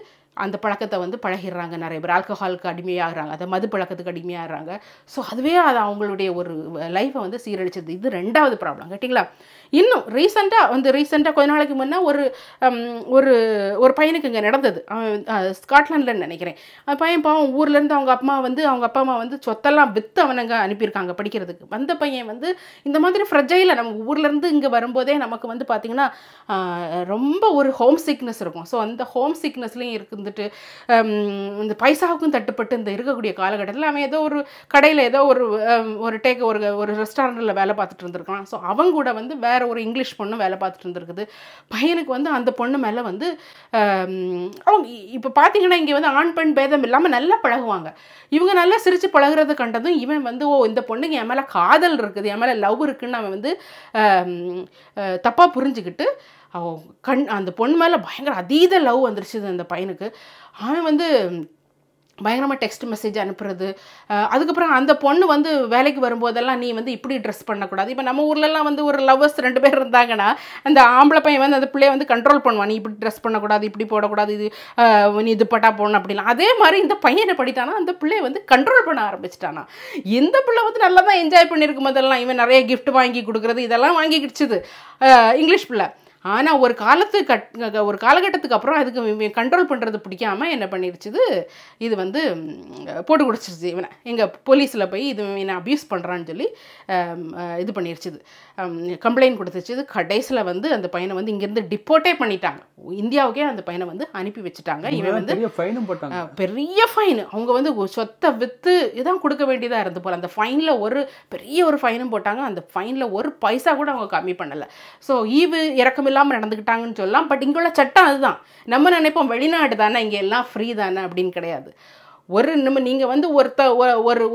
அந்த பழக்கத்தை வந்து பழகிடுறாங்க நிறைய பேர். ஆல்கஹாலுக்கு அடிமையாகிறாங்க, அதை மது பழக்கத்துக்கு அடிமையாகிறாங்க. ஸோ அதுவே அது அவங்களுடைய ஒரு லைஃப்பை வந்து சீரழிச்சது. இது 2வது ப்ராப்ளம், கேட்டிங்களா? இன்னும் ரீசெண்டாக கொஞ்ச நாளைக்கு முன்னே ஒரு பையனுக்கு இங்கே நடந்தது. ஸ்காட்லாண்டில் நினைக்கிறேன். அந்த பையன் பாவம் ஊர்லேருந்து அவங்க அப்பா அம்மா வந்து சொத்தெல்லாம் விற்று அவனுங்க அனுப்பியிருக்காங்க படிக்கிறதுக்கு. வந்த பையன் வந்து இந்த மாதிரி ஃப்ரெஜைல நம்ம ஊர்லேருந்து இங்கே வரும்போதே நமக்கு வந்து பார்த்திங்கன்னா ரொம்ப ஒரு ஹோம் சிக்னஸ் இருக்கும். ஸோ அந்த ஹோம் சிக்னஸ்லேயும் இருந்துட்டு இந்த பைசாவுக்கும் தட்டுப்பட்டு இந்த இருக்கக்கூடிய காலகட்டத்தில் அவன் ஏதோ ஒரு கடையில் ஏதோ ஒரு ரெஸ்டாரண்ட்டில் வேலை பார்த்துட்டு இருந்திருக்கான். ஸோ அவங்க கூட வந்து வேற ஒரு இங்கிலீஷ் பொண்ணு வேலை பார்த்துட்டு இருந்திருக்குது. பையனுக்கு வந்து அந்த பொண்ணு மேலே வந்து அவங்க இப்போ பார்த்தீங்கன்னா இங்கே வந்து ஆண் பெண் பேதம் இல்லாமல் நல்லா பழகுவாங்க. இவங்க நல்லா சிரித்து பழகுறத கண்டதும் இவன் வந்து இந்த பொண்ணுங்க என் மேலே காதல் இருக்குது, என் மேலே லவ் இருக்குன்னு அவன் வந்து தப்பாக புரிஞ்சுக்கிட்டு அந்த பொண்ணு மேலே பயங்கர அதீத லவ் வந்துருச்சு அந்த பையனுக்கு. அவன் வந்து பயங்கரமாக டெக்ஸ்ட் மெசேஜ் அனுப்புறது. அதுக்கப்புறம் அந்த பொண்ணு வந்து வேலைக்கு வரும்போதெல்லாம் நீ வந்து இப்படி ட்ரெஸ் பண்ணக்கூடாது. இப்போ நம்ம ஊர்லலாம் வந்து ஒரு லவ்வர்ஸ் 2 பேர் இருந்தாங்கன்னா அந்த ஆம்பளை பையன் வந்து அந்த பிள்ளைய வந்து கண்ட்ரோல் பண்ணுவான், நீ இப்படி ட்ரெஸ் பண்ணக்கூடாது, இப்படி போடக்கூடாது, நீ இது பட்டா போடணும் அப்படிலாம். அதே மாதிரி இந்த பையனை படித்தானா அந்த பிள்ளைய வந்து கண்ட்ரோல் பண்ண ஆரம்பிச்சிட்டானா. இந்த பிள்ளை வந்து நல்லா தான் என்ஜாய் பண்ணியிருக்கும் போதெல்லாம் இவன் நிறைய கிஃப்ட் வாங்கி கொடுக்குறது இதெல்லாம் வாங்கி கிடச்சிது இங்கிலீஷ் பிள்ளை. ஆனால் ஒரு காலகட்டத்துக்கு அப்புறம் அதுக்கு கண்ட்ரோல் பண்ணுறது பிடிக்காமல் என்ன பண்ணிடுச்சுது, இது வந்து போட்டு கொடுத்துருச்சு இவனை. எங்கள் போலீஸில் போய் இது இவனை அப்யூஸ் பண்ணுறான்னு சொல்லி இது பண்ணிடுச்சுது. கம்ப்ளைண்ட் கொடுத்துச்சு. கடைசியில் வந்து அந்த பையனை வந்து இங்கேருந்து டிப்போர்ட்டே பண்ணிட்டாங்க. இந்தியாவுக்கே அந்த பையனை வந்து அனுப்பி வச்சுட்டாங்க. இவன் வந்து பெரிய ஃபைன், அவங்க வந்து சொத்தை விற்று இதான் கொடுக்க வேண்டியதாக இருந்து போல். அந்த ஃபைனில் பெரிய ஒரு ஃபைனும் போட்டாங்க. அந்த ஃபைனில் ஒரு பைசா கூட அவங்க கம்மி பண்ணலை. ஸோ ஈவு இறக்கம் இல்லாமல் நடந்துக்கிட்டாங்கன்னு சொல்லலாம். பட் இங்குள்ள சட்டம் அதுதான். நம்ம நினைப்போம் வெளிநாடு தானே, இங்கே எல்லாம் ஃப்ரீ தானே அப்படின்னு கிடையாது. நீங்கள் வந்து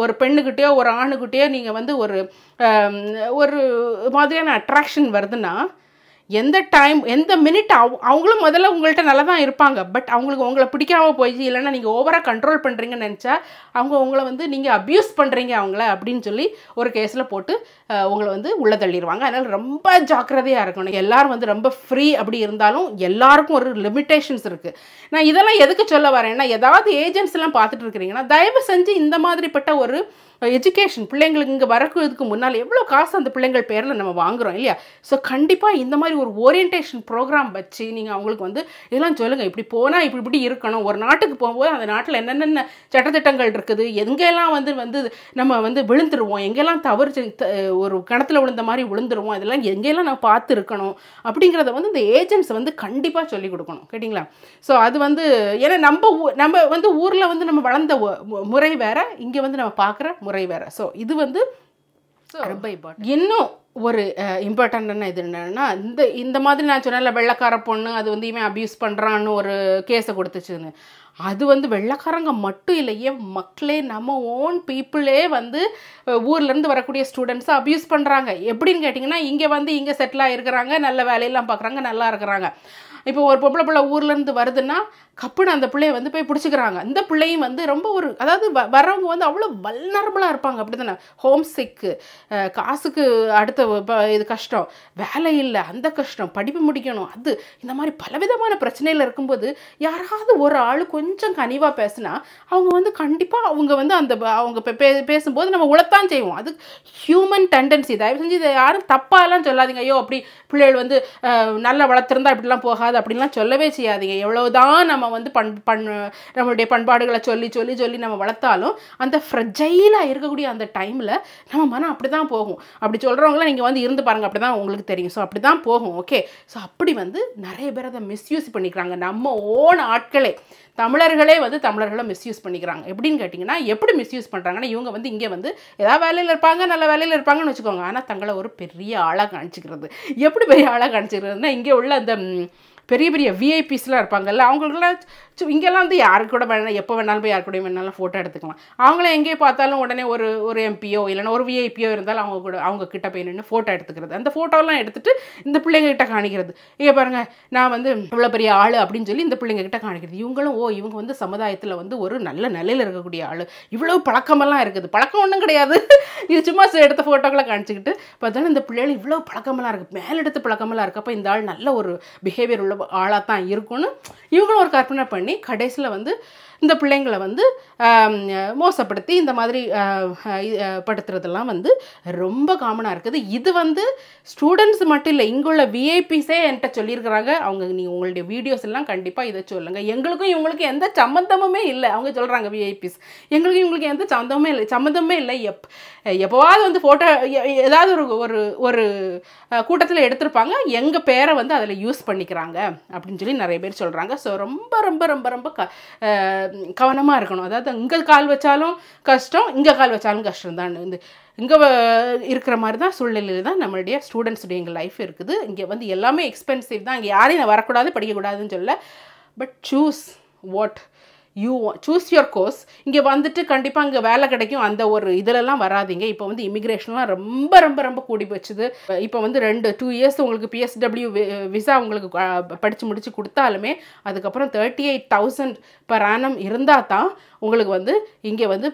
ஒரு பெண்ணுக்கிட்டேயோ ஒரு ஆணுக்கிட்டேயோ நீங்கள் வந்து ஒரு மாதிரியான அட்ராக்ஷன் வருதுன்னா எந்த டைம் எந்த மினிட் அவங்களும் முதல்ல உங்கள்கிட்ட நல்லா தான் இருப்பாங்க. பட் அவங்களுக்கு உங்களை பிடிக்காமல் போயிடுச்சு, இல்லைன்னா நீங்கள் ஓவராக கண்ட்ரோல் பண்ணுறீங்கன்னு நினச்சா அவங்க உங்களை வந்து நீங்கள் அப்யூஸ் பண்ணுறீங்க அவங்கள அப்படின்னு சொல்லி ஒரு கேஸில் போட்டு உங்களை வந்து உள்ளே தள்ளிடுவாங்க. அதனால் ரொம்ப ஜாக்கிரதையாக இருக்கணும். எல்லோரும் வந்து ரொம்ப ஃப்ரீ அப்படி இருந்தாலும் எல்லாருக்கும் ஒரு லிமிட்டேஷன்ஸ் இருக்குது. நான் இதெல்லாம் எதுக்கு சொல்ல வரேன்னா, ஏதாவது ஏஜென்ட்ஸ்லாம் பார்த்துட்டு இருக்கிறீங்கன்னா தயவு செஞ்சு இந்த மாதிரிப்பட்ட ஒரு எஜுகேஷன் பிள்ளைங்களுக்கு இங்கே வரக்குறதுக்கு முன்னால் எவ்வளோ காசு அந்த பிள்ளைங்கள் பேரில் நம்ம வாங்குகிறோம் இல்லையா? ஸோ கண்டிப்பாக இந்த மாதிரி ஒரு ஓரியன்டேஷன் ப்ரோக்ராம் வச்சு நீங்கள் அவங்களுக்கு வந்து இதெல்லாம் சொல்லுங்கள், இப்படி போனால் இப்படி இருக்கணும். ஒரு நாட்டுக்கு போகும்போது அந்த நாட்டில் என்னென்ன சட்டத்திட்டங்கள் இருக்குது, எங்கெல்லாம் வந்து நம்ம வந்து விழுந்துருவோம், எங்கெல்லாம் தவறு ஒரு கிணத்துல விழுந்த மாதிரி விழுந்துருவோம், இதெல்லாம் எங்கெல்லாம் நம்ம பார்த்து இருக்கணும் அப்படிங்கிறத வந்து இந்த ஏஜென்ட்ஸ் வந்து கண்டிப்பாக சொல்லிக் கொடுக்கணும். கேட்டிங்களா? ஸோ அது வந்து ஏன்னா நம்ம வந்து ஊரில் வந்து நம்ம வளர்ந்த முறை வேறு, இங்கே வந்து நம்ம பார்க்குற முறை வேறு. ஸோ இது வந்து ரொம்ப இம்பார்ட்டன்ட். இன்னும் ஒரு இம்பார்ட்டன்டான இது என்னன்னா, இந்த மாதிரி நான் சொன்னேன்ல வெள்ளைக்கார பொண்ணு அது வந்து இவன் அப்யூஸ் பண்ணுறான்னு ஒரு கேஸை கொடுத்துச்சுன்னு, அது வந்து வெள்ளைக்காரங்க மட்டும் இல்லையே, மக்களே நம்ம ஓன் பீப்புளே வந்து ஊர்லேருந்து வரக்கூடிய ஸ்டூடெண்ட்ஸை அப்யூஸ் பண்ணுறாங்க. எப்படின்னு கேட்டிங்கன்னா, இங்கே செட்டில் ஆகிருக்கிறாங்க, நல்ல வேலையெல்லாம் பார்க்குறாங்க, நல்லா இருக்கிறாங்க. இப்போ ஒரு பொம்பளை பிள்ளை ஊர்லேருந்து வருதுன்னா கப்புன்னு அந்த பிள்ளைய வந்து போய் பிடிச்சிக்கிறாங்க. இந்த பிள்ளையும் வந்து ரொம்ப அதாவது வரவங்க வந்து அவ்வளோ வல்னரபுளாக இருப்பாங்க. அப்படி தானே, ஹோம் சிக்கு, காசுக்கு அடுத்த இது கஷ்டம், வேலை இல்லை அந்த கஷ்டம், படிப்பு முடிக்கணும், அது இந்த மாதிரி பலவிதமான பிரச்சனையில் இருக்கும்போது யாராவது ஒரு ஆள் கொஞ்சம் கனிவாக பேசுனா அவங்க வந்து கண்டிப்பாக அவங்க வந்து அவங்க பேசும்போது நம்ம உழத்தான் செய்வோம். அது ஹியூமன் டெண்டன்சி. தயவு செஞ்சு இதை யாரும் தப்பாலாம் சொல்லாதீங்க. ஐயோ அப்படி பிள்ளைகள் வந்து நல்லா வளர்த்துருந்தா இப்படிலாம் போகாது அப்படின்லாம் சொல்லவே செய்யாதீங்க. எவ்வளோதான் நம்ம வந்து நம்மளுடைய பண்பாடுகளை சொல்லி நம்ம வளர்த்தாலும் அந்த ஃப்ரெஜைலாக இருக்கக்கூடிய அந்த டைமில் நம்ம மனம் அப்படி தான் போகும். அப்படி சொல்கிறவங்களாம் நீங்கள் வந்து இருந்து பாருங்கள், அப்படி தான் உங்களுக்கு தெரியும். ஸோ அப்படி தான் போகும். ஓகே, ஸோ அப்படி வந்து நிறைய பேர் அதை மிஸ்யூஸ் பண்ணிக்கிறாங்க. நம்ம ஓன் ஆட்களே தமிழர்களே வந்து தமிழர்களை மிஸ்யூஸ் பண்ணிக்கிறாங்க. எப்படின்னு கேட்டிங்கன்னா, எப்படி மிஸ்யூஸ் பண்ணுறாங்கன்னா, இவங்க வந்து இங்கே வந்து ஏதாவது வேலையில் இருப்பாங்க, நல்ல வேலையில் இருப்பாங்கன்னு வச்சுக்கோங்க. ஆனால் தங்களை ஒரு பெரிய ஆளாக காணிச்சிக்கிறது. எப்படி பெரிய ஆளாக காணிச்சிக்கிறதுனா, இங்கே உள்ள அந்த பெரிய பெரிய விஐபிஸ்லாம் இருப்பாங்கல்ல, அவங்களுக்குலாம் இங்கெல்லாம் வந்து யாருக்கு கூட வேணாலும் எப்போ வேணாலும் போய் யாரு கூட வேணாலும் ஃபோட்டோ எடுத்துக்கலாம். அவங்கள எங்கேயே பார்த்தாலும் உடனே ஒரு எம்பியோ இல்லைன்னா ஒரு விஐபியோ இருந்தாலும் அவங்க கிட்ட போய் நின்று ஃபோட்டோ எடுத்துக்கிறது. அந்த ஃபோட்டோலாம் எடுத்துகிட்டு இந்த பிள்ளைங்க கிட்ட காணிக்கிறது. இங்கே பாருங்கள், நான் வந்து இவ்வளோ பெரிய ஆள் அப்படின்னு சொல்லி இந்த பிள்ளைங்க கிட்ட காணிக்கிறது. இவங்களும் இவங்க வந்து சமுதாயத்தில் வந்து ஒரு நல்ல நிலையில் இருக்கக்கூடிய ஆள், இவ்வளோ பழக்கமெல்லாம் இருக்குது. பழக்கம் ஒன்றும் கிடையாது, இது சும்மா எடுத்த ஃபோட்டோக்களை காணிச்சிக்கிட்டு பார்த்தாலும் இந்த பிள்ளைகள் இவ்வளோ பழக்கமெல்லாம் இருக்குது, மேலெடுத்து பழக்கமெல்லாம் இருக்குது. அப்போ இந்த ஆள் நல்ல ஒரு பிஹேவியர் உள்ள ஆளாக தான் இருக்கும்னு இவங்களும் ஒரு கற்பனை பண்ணி கடைசியில் வந்து இந்த பிள்ளைங்களை வந்து மோசப்படுத்தி இந்த மாதிரி படுத்துறதெல்லாம் வந்து ரொம்ப காமனாக இருக்குது. இது வந்து ஸ்டூடெண்ட்ஸ் மட்டும் இல்லை, இங்குள்ள விஐபிஸே என்கிட்ட சொல்லியிருக்கிறாங்க. நீங்கள் உங்களுடைய வீடியோஸ் எல்லாம் கண்டிப்பாக இதை சொல்லுங்கள், எங்களுக்கும் இவங்களுக்கும் எந்த சம்மந்தமுமே இல்லை. அவங்க சொல்கிறாங்க விஐபிஸ், எங்களுக்கும் இவங்களுக்கு எந்த சம்மந்தமே இல்லை. எப்போவாவது வந்து ஃபோட்டோ ஏதாவது ஒரு கூட்டத்தில் எடுத்திருப்பாங்க, எங்கள் பேரை வந்து அதில் யூஸ் பண்ணிக்கிறாங்க அப்படின்னு சொல்லி நிறைய பேர் சொல்கிறாங்க. ஸோ ரொம்ப ரொம்ப ரொம்ப ரொம்ப கவனமாக இருக்கணும். அதாவது இங்கே கால் வச்சாலும் கஷ்டம், இங்கே கால் வச்சாலும் கஷ்டம் தான். இங்கே இருக்கிற மாதிரி தான் சூழ்நிலையில் தான் நம்மளுடைய ஸ்டூடெண்ட்ஸுடைய எங்கள் லைஃப் இருக்குது. இங்கே வந்து எல்லாமே எக்ஸ்பென்சிவ் தான். இங்கே யாரையும் நான் வரக்கூடாது படிக்கக்கூடாதுன்னு சொல்ல, but choose what you choose your course. இங்கே வந்துட்டு கண்டிப்பாக இங்கே வேலை கிடைக்கும் அந்த ஒரு இதிலெல்லாம் வராதிங்க. இப்போ வந்து இமிக்ரேஷன்லாம் ரொம்ப ரொம்ப ரொம்ப கூடி போச்சுது. இப்போ வந்து 2 இயர்ஸ் உங்களுக்கு பிஎஸ்டபிள்யூ விசா உங்களுக்கு படித்து முடித்து கொடுத்தாலுமே அதுக்கப்புறம் 38,000 per annum இருந்தால் தான் உங்களுக்கு வந்து இங்கே வந்து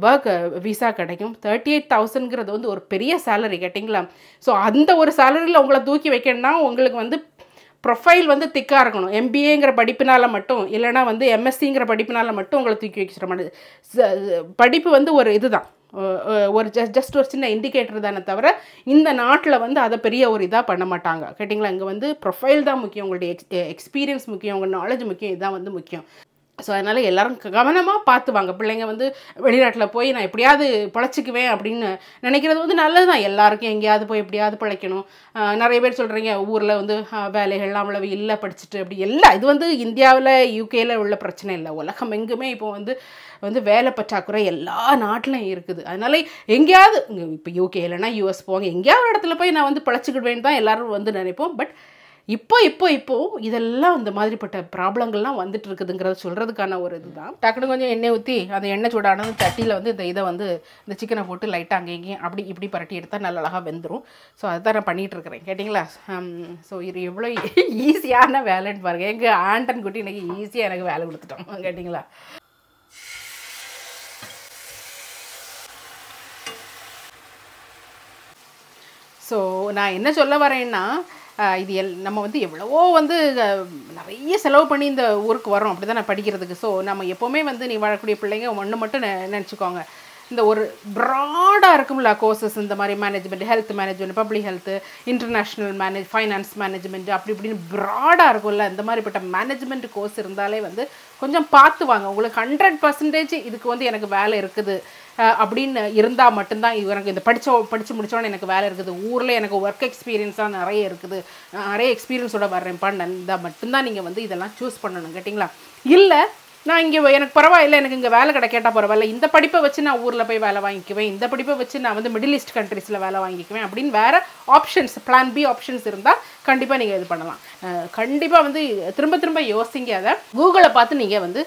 ஒர்க் விசா கிடைக்கும். 38,000ங்கிறது வந்து ஒரு பெரிய சேலரி, கேட்டிங்களா? ஸோ அந்த ஒரு சேலரியில் உங்களை தூக்கி வைக்கணும்னா உங்களுக்கு வந்து ப்ரொஃபைல் வந்து திக்காக இருக்கணும். எம்பிஏங்கிற படிப்பினால் மட்டும், இல்லைனா வந்து எம்எஸ்சிங்கிற படிப்பினால் மட்டும் உங்களை தூக்கி வைக்கிற மாதிரி படிப்பு வந்து ஒரு இதுதான், ஒரு ஜஸ்ட் ஒரு சின்ன இண்டிகேட்டர் தானே தவிர இந்த நாட்டில் வந்து அதை பெரிய ஒரு இதாக பண்ண மாட்டாங்க. கேட்டிங்களா? இங்கே வந்து ப்ரொஃபைல் தான் முக்கியம், உங்களுடைய எக்ஸ்பீரியன்ஸ் முக்கியம், உங்கள் நாலேஜ் முக்கியம், இதுதான் வந்து முக்கியம். ஸோ அதனால் எல்லோரும் கவனமாக பார்த்து வாங்க. பிள்ளைங்க வந்து வெளிநாட்டில் போய் நான் எப்படியாவது பிழைச்சிக்குவேன் அப்படின்னு நினைக்கிறது வந்து நல்லது தான். எல்லாருக்கும் எங்கேயாவது போய் எப்படியாவது பிழைக்கணும். நிறைய பேர் சொல்கிறீங்க ஊரில் வந்து வேலைகள்லாம் அவ்வளவு இல்லை படிச்சுட்டு அப்படி எல்லாம். இது வந்து இந்தியாவில் யூகேயில் உள்ள பிரச்சனை இல்லை, உலகம் எங்குமே இப்போ வந்து வேலை பற்றாக்குறை எல்லா நாட்டிலும் இருக்குது. அதனால் எங்கேயாவது இப்போ யூகே இல்லைனா யூஎஸ் போவாங்க, எங்கேயாவது இடத்துல போய் நான் வந்து பிழைச்சிக்கிடுவேன்னு தான் எல்லோரும் வந்து நினைப்போம். பட் இப்போ இதெல்லாம் இந்த மாதிரிப்பட்ட ப்ராப்ளங்கள்லாம் வந்துட்டு இருக்குதுங்கிறத சொல்கிறதுக்கான ஒரு இதுதான். டக்குனு கொஞ்சம் எண்ணெய் ஊற்றி அந்த எண்ணெய் சூடானது தட்டியில் வந்து இதை வந்து இந்த சிக்கனை போட்டு லைட்டாக அங்கே இங்கேயும் அப்படி இப்படி பரட்டி எடுத்தால் நல்லா அழகாக வெந்துடும். ஸோ அதுதான் நான் பண்ணிகிட்ருக்கிறேன், கேட்டிங்களா? ஸோ இது எவ்வளோ ஈஸியான வேலைன்னு பாருங்கள். எங்கள் ஆண்டன் குட்டி இன்றைக்கி ஈஸியாக எனக்கு வேலை கொடுத்துட்டோம், கேட்டிங்களா? ஸோ நான் என்ன சொல்ல வரேன்னா, இது நம்ம வந்து எவ்வளவோ வந்து நிறைய செலவு பண்ணி இந்த ஊருக்கு வரோம், அப்படி தான் நான் படிக்கிறதுக்கு. ஸோ நம்ம எப்போவுமே வந்து நீ வாழக்கூடிய பிள்ளைங்க ஒன்று மட்டும் நினச்சிக்கோங்க, இந்த ஒரு ப்ராடாக இருக்கும்ல கோர்சஸ், இந்த மாதிரி management, health management, public health, international finance management, அப்படி இப்படின்னு ப்ராடாக இருக்கும்ல. இந்த மாதிரிப்பட்ட மேனேஜ்மெண்ட் கோர்ஸ் இருந்தாலே வந்து கொஞ்சம் பார்த்து வாங்க. உங்களுக்கு 100% இதுக்கு வந்து எனக்கு வேலை இருக்குது அப்படின்னு இருந்தால் மட்டும்தான் எனக்கு இந்த படித்து முடித்தோன்னே எனக்கு வேலை இருக்குது, ஊரில் எனக்கு ஒர்க் எக்ஸ்பீரியன்ஸாக நிறைய இருக்குது, நிறைய எக்ஸ்பீரியன்ஸோட வர்றேன்ப்பா இருந்தால் மட்டும்தான் நீங்கள் வந்து இதெல்லாம் சூஸ் பண்ணணும், கேட்டிங்களா? இல்லை நான் இங்கே எனக்கு பரவாயில்லை, எனக்கு இங்கே வேலை கிடைக்கேட்டால் பரவாயில்ல, இந்த படிப்பை வச்சு நான் ஊரில் போய் வேலை வாங்கிக்குவேன், இந்த படிப்பை வச்சு நான் வந்து மிடில் ஈஸ்ட் கண்ட்ரீஸில் வேலை வாங்கிக்குவேன் அப்படின்னு வேறு ஆப்ஷன்ஸ், பிளான் பி ஆப்ஷன்ஸ் இருந்தால் கண்டிப்பாக நீங்கள் இது பண்ணலாம். கண்டிப்பாக வந்து திரும்ப யோசிங்க. அதை கூகுளை பார்த்து நீங்கள் வந்து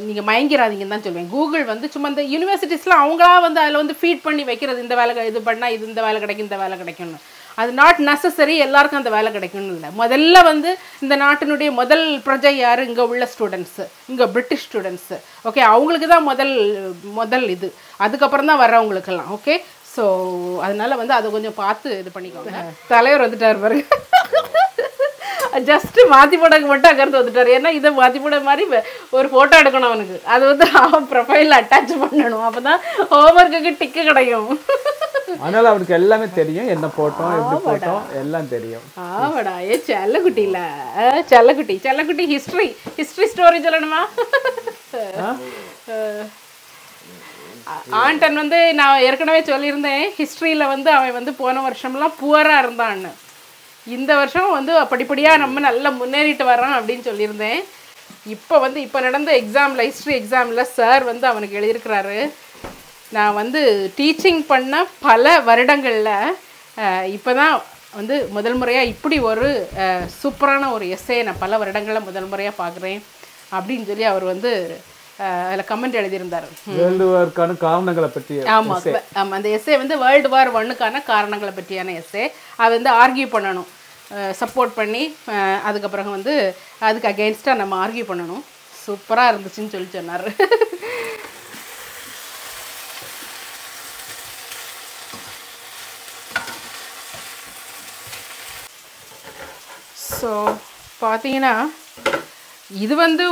நீங்கள் மயங்கிறாதீங்கன்னு தான் சொல்லுவேன். கூகுள் வந்து சும்மா இந்த யூனிவர்சிட்டிஸ்லாம் அவங்களா வந்து அதில் வந்து ஃபீட் பண்ணி வைக்கிறது, இந்த வேலை இது பண்ணால் இது இந்த வேலை கிடைக்கும், இந்த வேலை கிடைக்கும்னு. அது நாட் நெசசரி எல்லாருக்கும் அந்த வேலை கிடைக்கணும்னு இல்லை. முதல்ல வந்து இந்த நாட்டினுடைய முதல் பிரஜை யார்? இங்கே உள்ள ஸ்டூடெண்ட்ஸு, இங்கே பிரிட்டிஷ் ஸ்டூடெண்ட்ஸு. ஓகே, அவங்களுக்கு தான் முதல் இது, அதுக்கப்புறம் தான் வர்றவங்களுக்கெல்லாம். ஓகே, ஸோ அதனால் வந்து அதை கொஞ்சம் பார்த்து இது பண்ணிக்கோங்க. தலைவர் வந்துட்டார் பாருங்க, ஜஸ்ட்டு மாற்றி போடக்கு மட்டும் அங்கேருந்து வந்துட்டார். ஏன்னா இதை மாற்றி போட மாதிரி ஒரு ஃபோட்டோ எடுக்கணும் அவனுக்கு, அது வந்து அவன் ப்ரொஃபைலில் அட்டாச் பண்ணணும், அப்போ தான் ஹோம்ஒர்க்குக்கு டிக்கு கிடைக்கும். அதனால அவனுக்கு எல்லாமே தெரியும், என்ன போட்டோம் எப்படி போட்டோம் எல்லாம் தெரியும். ஆமாடா, செல்லக்குட்டி இல்லை, செல்லக்குட்டி ஹிஸ்ட்ரி ஸ்டோரி சொல்லணுமா? ஆண்டன் வந்து நான் ஏற்கனவே சொல்லியிருந்தேன், ஹிஸ்ட்ரியில் வந்து அவன் வந்து போன வருஷம்லாம் புவராக இருந்தான்னு, இந்த வருஷம் வந்து படிப்படியாக நம்ம நல்லா முன்னேறிட்டு வர்றான் அப்படின்னு சொல்லியிருந்தேன். இப்போ நடந்த எக்ஸாமில், ஹிஸ்ட்ரி எக்ஸாமில் சார் வந்து அவனுக்கு எழுதியிருக்கிறாரு, நான் வந்து டீச்சிங் பண்ண பல வருடங்களில் இப்போ தான் வந்து முதல் முறையாக இப்படி ஒரு சூப்பரான ஒரு எஸ்ஸே நான் பல வருடங்களில் முதல் முறையாக பார்க்குறேன் அப்படின்னு சொல்லி அவர் வந்து அதில் கமெண்ட் எழுதியிருந்தார். வேர்ல்டு வார்க்கான காரணங்களை பற்றி. ஆமாம், அந்த எஸ்ஸே வந்து வேர்ல்டு வார் 1க்கான காரணங்களை பற்றியான எஸ்ஸே. அது வந்து ஆர்கியூ பண்ணணும், சப்போர்ட் பண்ணி அதுக்கப்புறம் வந்து அதுக்கு அகெயின்ஸ்டாக நம்ம ஆர்கியூ பண்ணணும். சூப்பராக இருந்துச்சுன்னு சொல்லி சொன்னார். ஸோ பார்த்தீங்கன்னா இது வந்து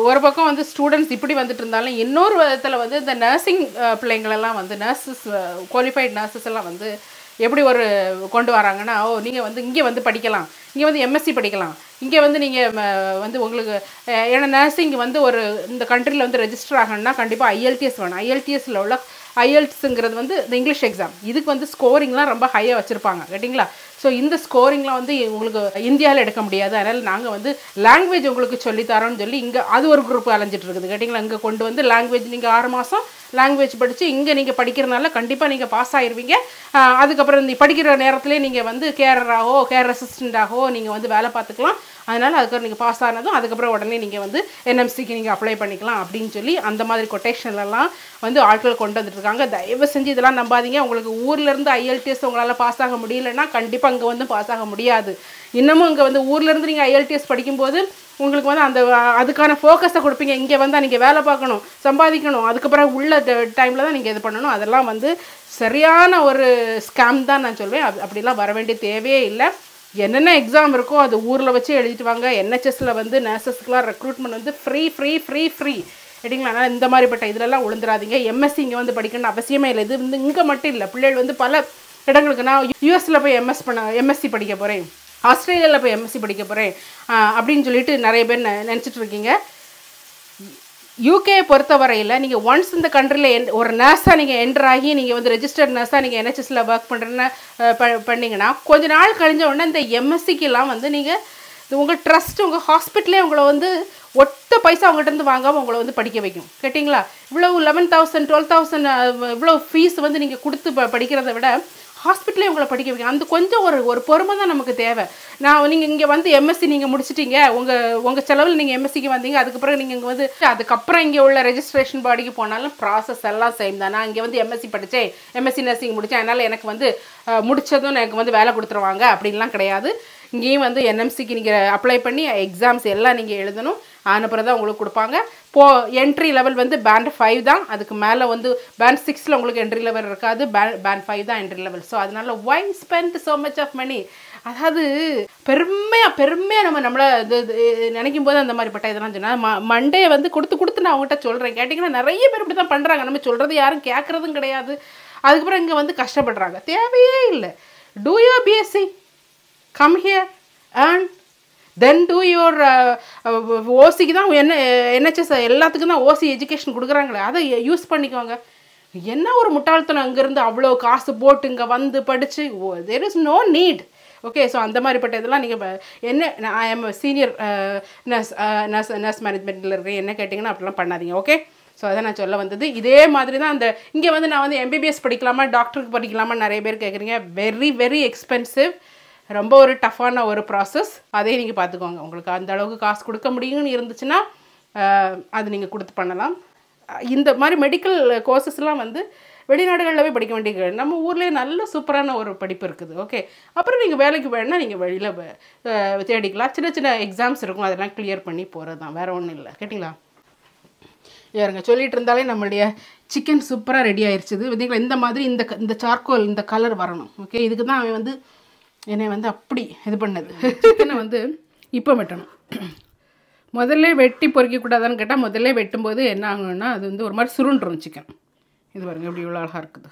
ஒரு பக்கம் வந்து ஸ்டூடெண்ட்ஸ் இப்படி வந்துட்டு இருந்தாலும், இன்னொரு விதத்தில் வந்து இந்த நர்சிங் பிள்ளைங்களெல்லாம் வந்து நர்சஸ், குவாலிஃபைட் நர்சஸ் எல்லாம் வந்து எப்படி ஒரு கொண்டு வராங்கன்னா, நீங்கள் வந்து இங்கே வந்து படிக்கலாம், இங்கே வந்து எம்எஸ்சி படிக்கலாம், இங்கே வந்து நீங்கள் வந்து உங்களுக்கு ஏன்னா நர்சிங் வந்து ஒரு இந்த கண்ட்ரியில் வந்து ரெஜிஸ்டர் ஆகணும்னா கண்டிப்பாக ஐஎல்டிஎஸ் வேணும். ஐஎல்டிஎஸில் உள்ள ஐஎல்டிஎஸ்ங்கிறது வந்து இந்த இங்கிலீஷ் எக்ஸாம், இதுக்கு வந்து ஸ்கோரிங்லாம் ரொம்ப ஹையாக வச்சுருப்பாங்க, கேட்டிங்களா? ஸோ இந்த ஸ்கோரிங்லாம் வந்து உங்களுக்கு இந்தியாவில் எடுக்க முடியாது. அதனால் நாங்கள் வந்து லாங்குவேஜ் உங்களுக்கு சொல்லித்தரோன்னு சொல்லி இங்கே அது ஒரு குரூப் அலைஞ்சிட்டு இருக்குது, கேட்டிங்களா? இங்கே கொண்டு வந்து லாங்குவேஜ் நீங்கள் 6 மாதம் லாங்குவேஜ் படித்து இங்கே நீங்கள் படிக்கிறதுனால கண்டிப்பாக நீங்கள் பாஸ் ஆகிடுவீங்க. அதுக்கப்புறம் இந்த படிக்கிற நேரத்துலேயே நீங்கள் வந்து கேரராகவோ கேர் அசிஸ்டண்ட்டாகவோ நீங்கள் வந்து வேலை பார்த்துக்கலாம். அதனால் அதுக்கப்புறம் நீங்கள் பாஸ் ஆனதும் அதுக்கப்புறம் உடனே நீங்கள் வந்து என்எம்சிக்கு நீங்கள் அப்ளை பண்ணிக்கலாம் அப்படின்னு சொல்லி அந்த மாதிரி கொட்டேஷன்லாம் வந்து ஆட்கள் கொண்டு வந்துட்டுருக்காங்க. தயவு செஞ்சு இதெல்லாம் நம்பாதீங்க. உங்களுக்கு ஊர்லேருந்து ஐஎல்டிஎஸ் உங்களால் பாஸ் ஆக முடியலன்னா கண்டிப்பாக இங்கே வந்து பாஸ் ஆக முடியாது. இன்னமும் இங்கே வந்து ஊர்லேருந்து நீங்கள் ஐஎல்டிஎஸ் படிக்கும்போது உங்களுக்கு வந்து அந்த அதுக்கான ஃபோக்கஸை கொடுப்பீங்க. இங்கே வந்தால் நீங்கள் வேலை பார்க்கணும், சம்பாதிக்கணும், அதுக்கப்புறம் உள்ள டைமில் தான் நீங்கள் இது பண்ணணும். அதெல்லாம் வந்து சரியான ஒரு ஸ்கேம் தான் நான் சொல்வேன். அப்படிலாம் வர வேண்டிய தேவையே இல்லை. என்னென்ன எக்ஸாம் இருக்கோ அது ஊரில் வச்சு எழுதிட்டு வாங்க. என்ஹெச்எஸில் வந்து நர்சஸ்க்குலாம் ரெக்ரூட்மெண்ட் வந்து ஃப்ரீ கேட்டிங்களா? அதனால் இந்த மாதிரிப்பட்ட இதிலெல்லாம் உளுந்துடாதீங்க. எம்எஸ்சி இங்கே வந்து படிக்கணும்னு அவசியமே இல்லை. இது வந்து இங்கே மட்டும் இல்லை, பிள்ளைகள் வந்து பல இடங்களுக்கு நான் யூஎஸில் போய் எம்எஸ்சி படிக்க போகிறேன், ஆஸ்திரேலியாவில் போய் எம்எஸ்சி படிக்க போகிறேன் அப்படின்னு சொல்லிட்டு நிறைய பேர் நினச்சிட்டு இருக்கீங்க. யூகேயை பொறுத்தவரையில் நீங்கள் ஒன்ஸ் இந்த கண்ட்ரியில் ஒரு நர்ஸாக நீங்கள் என்டர் ஆகி நீங்கள் வந்து ரெஜிஸ்டர்ட் நர்ஸாக நீங்கள் NHSல ஒர்க் பண்ணுறேன்னு பண்ணிங்கன்னா கொஞ்ச நாள் கழிஞ்ச உடனே இந்த MSCக்கெலாம் வந்து நீங்கள் உங்கள் ட்ரஸ்ட் உங்கள் ஹாஸ்பிட்டலே உங்களை வந்து ஒத்த பைசா அவங்ககிட்ட வாங்காமல் உங்களை வந்து படிக்க வைக்கும். கேட்டிங்களா? இவ்வளோ 11,000 12,000 இவ்வளோ ஃபீஸ் வந்து நீங்கள் கொடுத்து படிக்கிறத விட ஹாஸ்பிட்டலே உங்களை படிக்க வைக்கும். அந்த கொஞ்சம் ஒரு பொறுமை தான் நமக்கு தேவை. நீங்கள் இங்கே வந்து MSc நீங்கள் முடிச்சிட்டீங்க, உங்கள் செலவில் நீங்கள் MScக்கு வந்தீங்க, அதுக்கப்புறம் நீங்கள் இங்கே வந்து அதுக்கப்புறம் இங்கே உள்ள ரெஜிஸ்ட்ரேஷன் பாடிக்கு போனாலும் ப்ராசஸ் எல்லாம் சேம் தான். நான் இங்கே வந்து MSc படித்தேன், MSc நர்சிங் முடித்தேன், அதனால் எனக்கு வந்து முடித்ததும் எனக்கு வந்து வேலை கொடுத்துருவாங்க அப்படின்லாம் கிடையாது. இங்கேயும் வந்து NMCக்கு நீங்கள் அப்ளை பண்ணி எக்ஸாம்ஸ் எல்லாம் நீங்கள் எழுதணும். அப்புறம் தான் உங்களுக்கு கொடுப்பாங்க. என்ட்ரி லெவல் வந்து பேண்ட் 5 தான். அதுக்கு மேலே வந்து பேண்ட் 6ல் உங்களுக்கு என்ட்ரி லெவல் இருக்காது. பேண்ட் 5 தான் என்ட்ரி லெவல். ஸோ அதனால why spend so much of money? அதாவது பெருமையாக நம்மளை நினைக்கும் போது அந்த மாதிரிப்பட்ட இதெல்லாம் சொன்னால் மண்டே வந்து கொடுத்து நான் அவங்ககிட்ட சொல்கிறேன். கேட்டிங்கன்னா நிறைய பேர் இப்படி தான் பண்ணுறாங்க. நம்ம சொல்கிறது யாரும் கேட்குறதும் கிடையாது. அதுக்கப்புறம் இங்கே வந்து கஷ்டப்படுறாங்க. தேவையே இல்லை. Two your BSc, come here and then do your ஓசிக்கு தான் NHS எல்லாத்துக்கும் தான் ஓசி எஜுகேஷன் கொடுக்குறாங்களே, அதை யூஸ் பண்ணிக்கோங்க. என்ன ஒரு முட்டாள்தனம் அங்கேருந்து அவ்வளோ காசு போட்டு இங்கே வந்து படித்து there is no need. Okay, so அந்த மாதிரிப்பட்ட இதெல்லாம் நீங்கள் ஐ எம் சீனியர் நர்ஸ் மேனேஜ்மெண்ட்டில் இருக்கேன், என்ன கேட்டிங்கன்னா அப்படிலாம் பண்ணாதீங்க. ஓகே, ஸோ அதை நான் சொல்ல வந்தது. இதே மாதிரி தான் அந்த இங்கே வந்து நான் வந்து MBBS படிக்கலாமா டாக்டருக்கு படிக்கலாமா நிறைய பேர் கேட்குறீங்க. வெரி வெரி எக்ஸ்பென்சிவ், ரொம்ப ஒரு டஃப்பான ஒரு ப்ராசஸ். அதே நீங்கள் பார்த்துக்கோங்க. உங்களுக்கு அந்த அளவுக்கு காசு கொடுக்க முடியும்னு இருந்துச்சுன்னா அது நீங்கள் கொடுத்து பண்ணலாம். இந்த மாதிரி மெடிக்கல் கோர்சஸ்லாம் வந்து வெளிநாடுகளில் போய் படிக்க வேண்டிய, நம்ம ஊர்லேயே நல்ல சூப்பரான ஒரு படிப்பு இருக்குது. ஓகே, அப்புறம் நீங்கள் வேலைக்கு வேணால் நீங்கள் வெளியில் தேடிக்கலாம். சின்ன சின்ன எக்ஸாம்ஸ் இருக்கும், அதெல்லாம் கிளியர் பண்ணி போகிறது தான், வேறு ஒன்றும் இல்லை. கேட்டிங்களா? யாருங்க சொல்லிட்டு இருந்தாலே நம்மளுடைய சிக்கன் சூப்பராக ரெடி ஆயிடுச்சுது. பார்த்தீங்களா? இந்த மாதிரி இந்த சார்கோல் இந்த கலர் வரணும். ஓகே, இதுக்கு தான் அவன் வந்து என்னை வந்து அப்படி இது பண்ணது. சிக்கனை வந்து இப்போ வெட்டணும். முதல்ல வெட்டி பொறிக்கக்கூடாதான்னு கேட்டால் முதல்ல வெட்டும்போது என்ன ஆகணும்னா அது வந்து ஒரு மாதிரி சுருண்டுரும் சிக்கன். இது பாருங்க எப்படி இவ்வளோ அழகாக இருக்குது.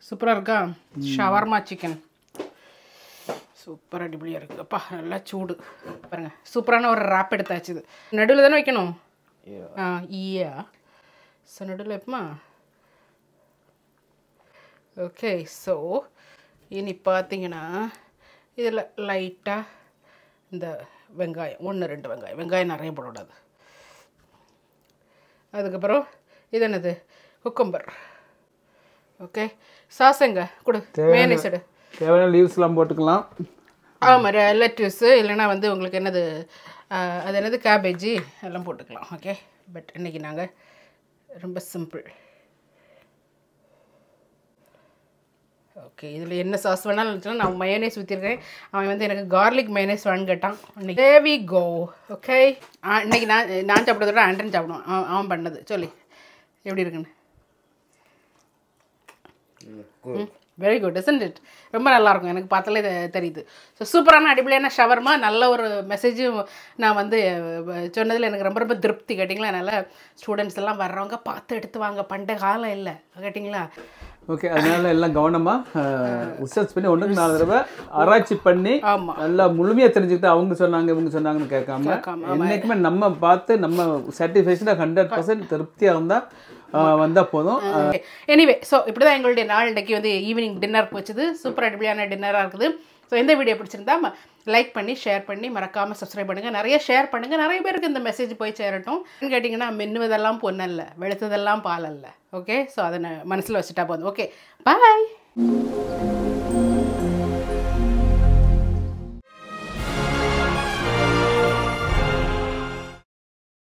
சூப்பராக இருக்கா? ஷவர்மா சிக்கன் சூப்பராக அடிப்படியாக இருக்குது. அப்பா நல்லா சூடு பாருங்கள். சூப்பரான ஒரு ராப் எடுத்தாச்சு. இது நடுவில் தானே வைக்கணும். ஈயா ஸோ நடுவில் எப்பமா. ஓகே, ஸோ இனி பார்த்தீங்கன்னா இதில் லைட்டாக இந்த வெங்காயம் 1-2 வெங்காயம் நிறைய போடக்கூடாது. அதுக்கப்புறம் இது என்னது குக்கும்பர். ஓகே, சாசங்க கொடு, மேனேஸ் எடு, தேவையான லீவ்ஸ்லாம் போட்டுக்கலாம். ஆமாம், லெட்டஸு இல்லைன்னா வந்து உங்களுக்கு என்னது அது என்னது கேபேஜி எல்லாம் போட்டுக்கலாம். ஓகே, பட் இன்றைக்கி நாங்கள் ரொம்ப சிம்பிள். ஓகே, இதில் என்ன சாஸ் வேணாலும் இருந்துச்சுன்னா நான் மயோனைஸ் ஊற்றிருக்கேன். அவன் வந்து எனக்கு கார்லிக் மயோனைஸ் வேணுன்னு கேட்டான். there we go. ஓகே, இன்றைக்கி நான் சாப்பிட்றத விட ஆண்டன் சாப்பிடுவான். அவன் பண்ணது சொல்லி எப்படி இருக்குன்னு. Very good, isn't it? ரொம்ப நல்லாயிருக்கும், எனக்கு பார்த்தாலே தெரியுது. ஸோ சூப்பரான அடிப்படையான ஷவர்மா. நல்ல ஒரு மெசேஜும் நான் வந்து சொன்னதில் எனக்கு ரொம்ப ரொம்ப திருப்தி. கேட்டிங்களா? அதனால் ஸ்டூடெண்ட்ஸ் எல்லாம் வர்றவங்க பார்த்து எடுத்து வாங்க, பண்ட காலம் இல்லை. கேட்டிங்களா? ஓகே, அதனால எல்லாம் கவனமாக ரிசர்ச் பண்ணி 1-4 தடவை ஆராய்ச்சி பண்ணி நல்லா முழுமையாக தெரிஞ்சுக்கிட்டு அவங்க சொன்னாங்க இவங்க சொன்னாங்கன்னு கேட்காம என்றைக்குமே நம்ம பார்த்து நம்ம சாட்டிஸ்ஃபேக்ஷனாக 100% திருப்தியாக இருந்தால் வந்தால் போதும். எனிவே, ஸோ இப்படி தான் எங்களுடைய நாள் இன்றைக்கி வந்து ஈவினிங் டின்னர் போச்சுது. சூப்பர் அடிப்படையான டின்னராக இருக்குது. ஸோ இந்த வீடியோ பிடிச்சிருந்தா லைக் பண்ணி ஷேர் பண்ணி மறக்காமல் சப்ஸ்கிரைப் பண்ணுங்கள். நிறைய ஷேர் பண்ணுங்கள், நிறைய பேருக்கு இந்த மெசேஜ் போய் சேரட்டும். கேட்டிங்கன்னா மின்னுவதெல்லாம் பொண்ணல்ல, வெளுத்ததெல்லாம் பால் அல்ல. ஓகே, ஸோ அதை மனசில் வச்சுட்டா போதும். ஓகே, பாய்.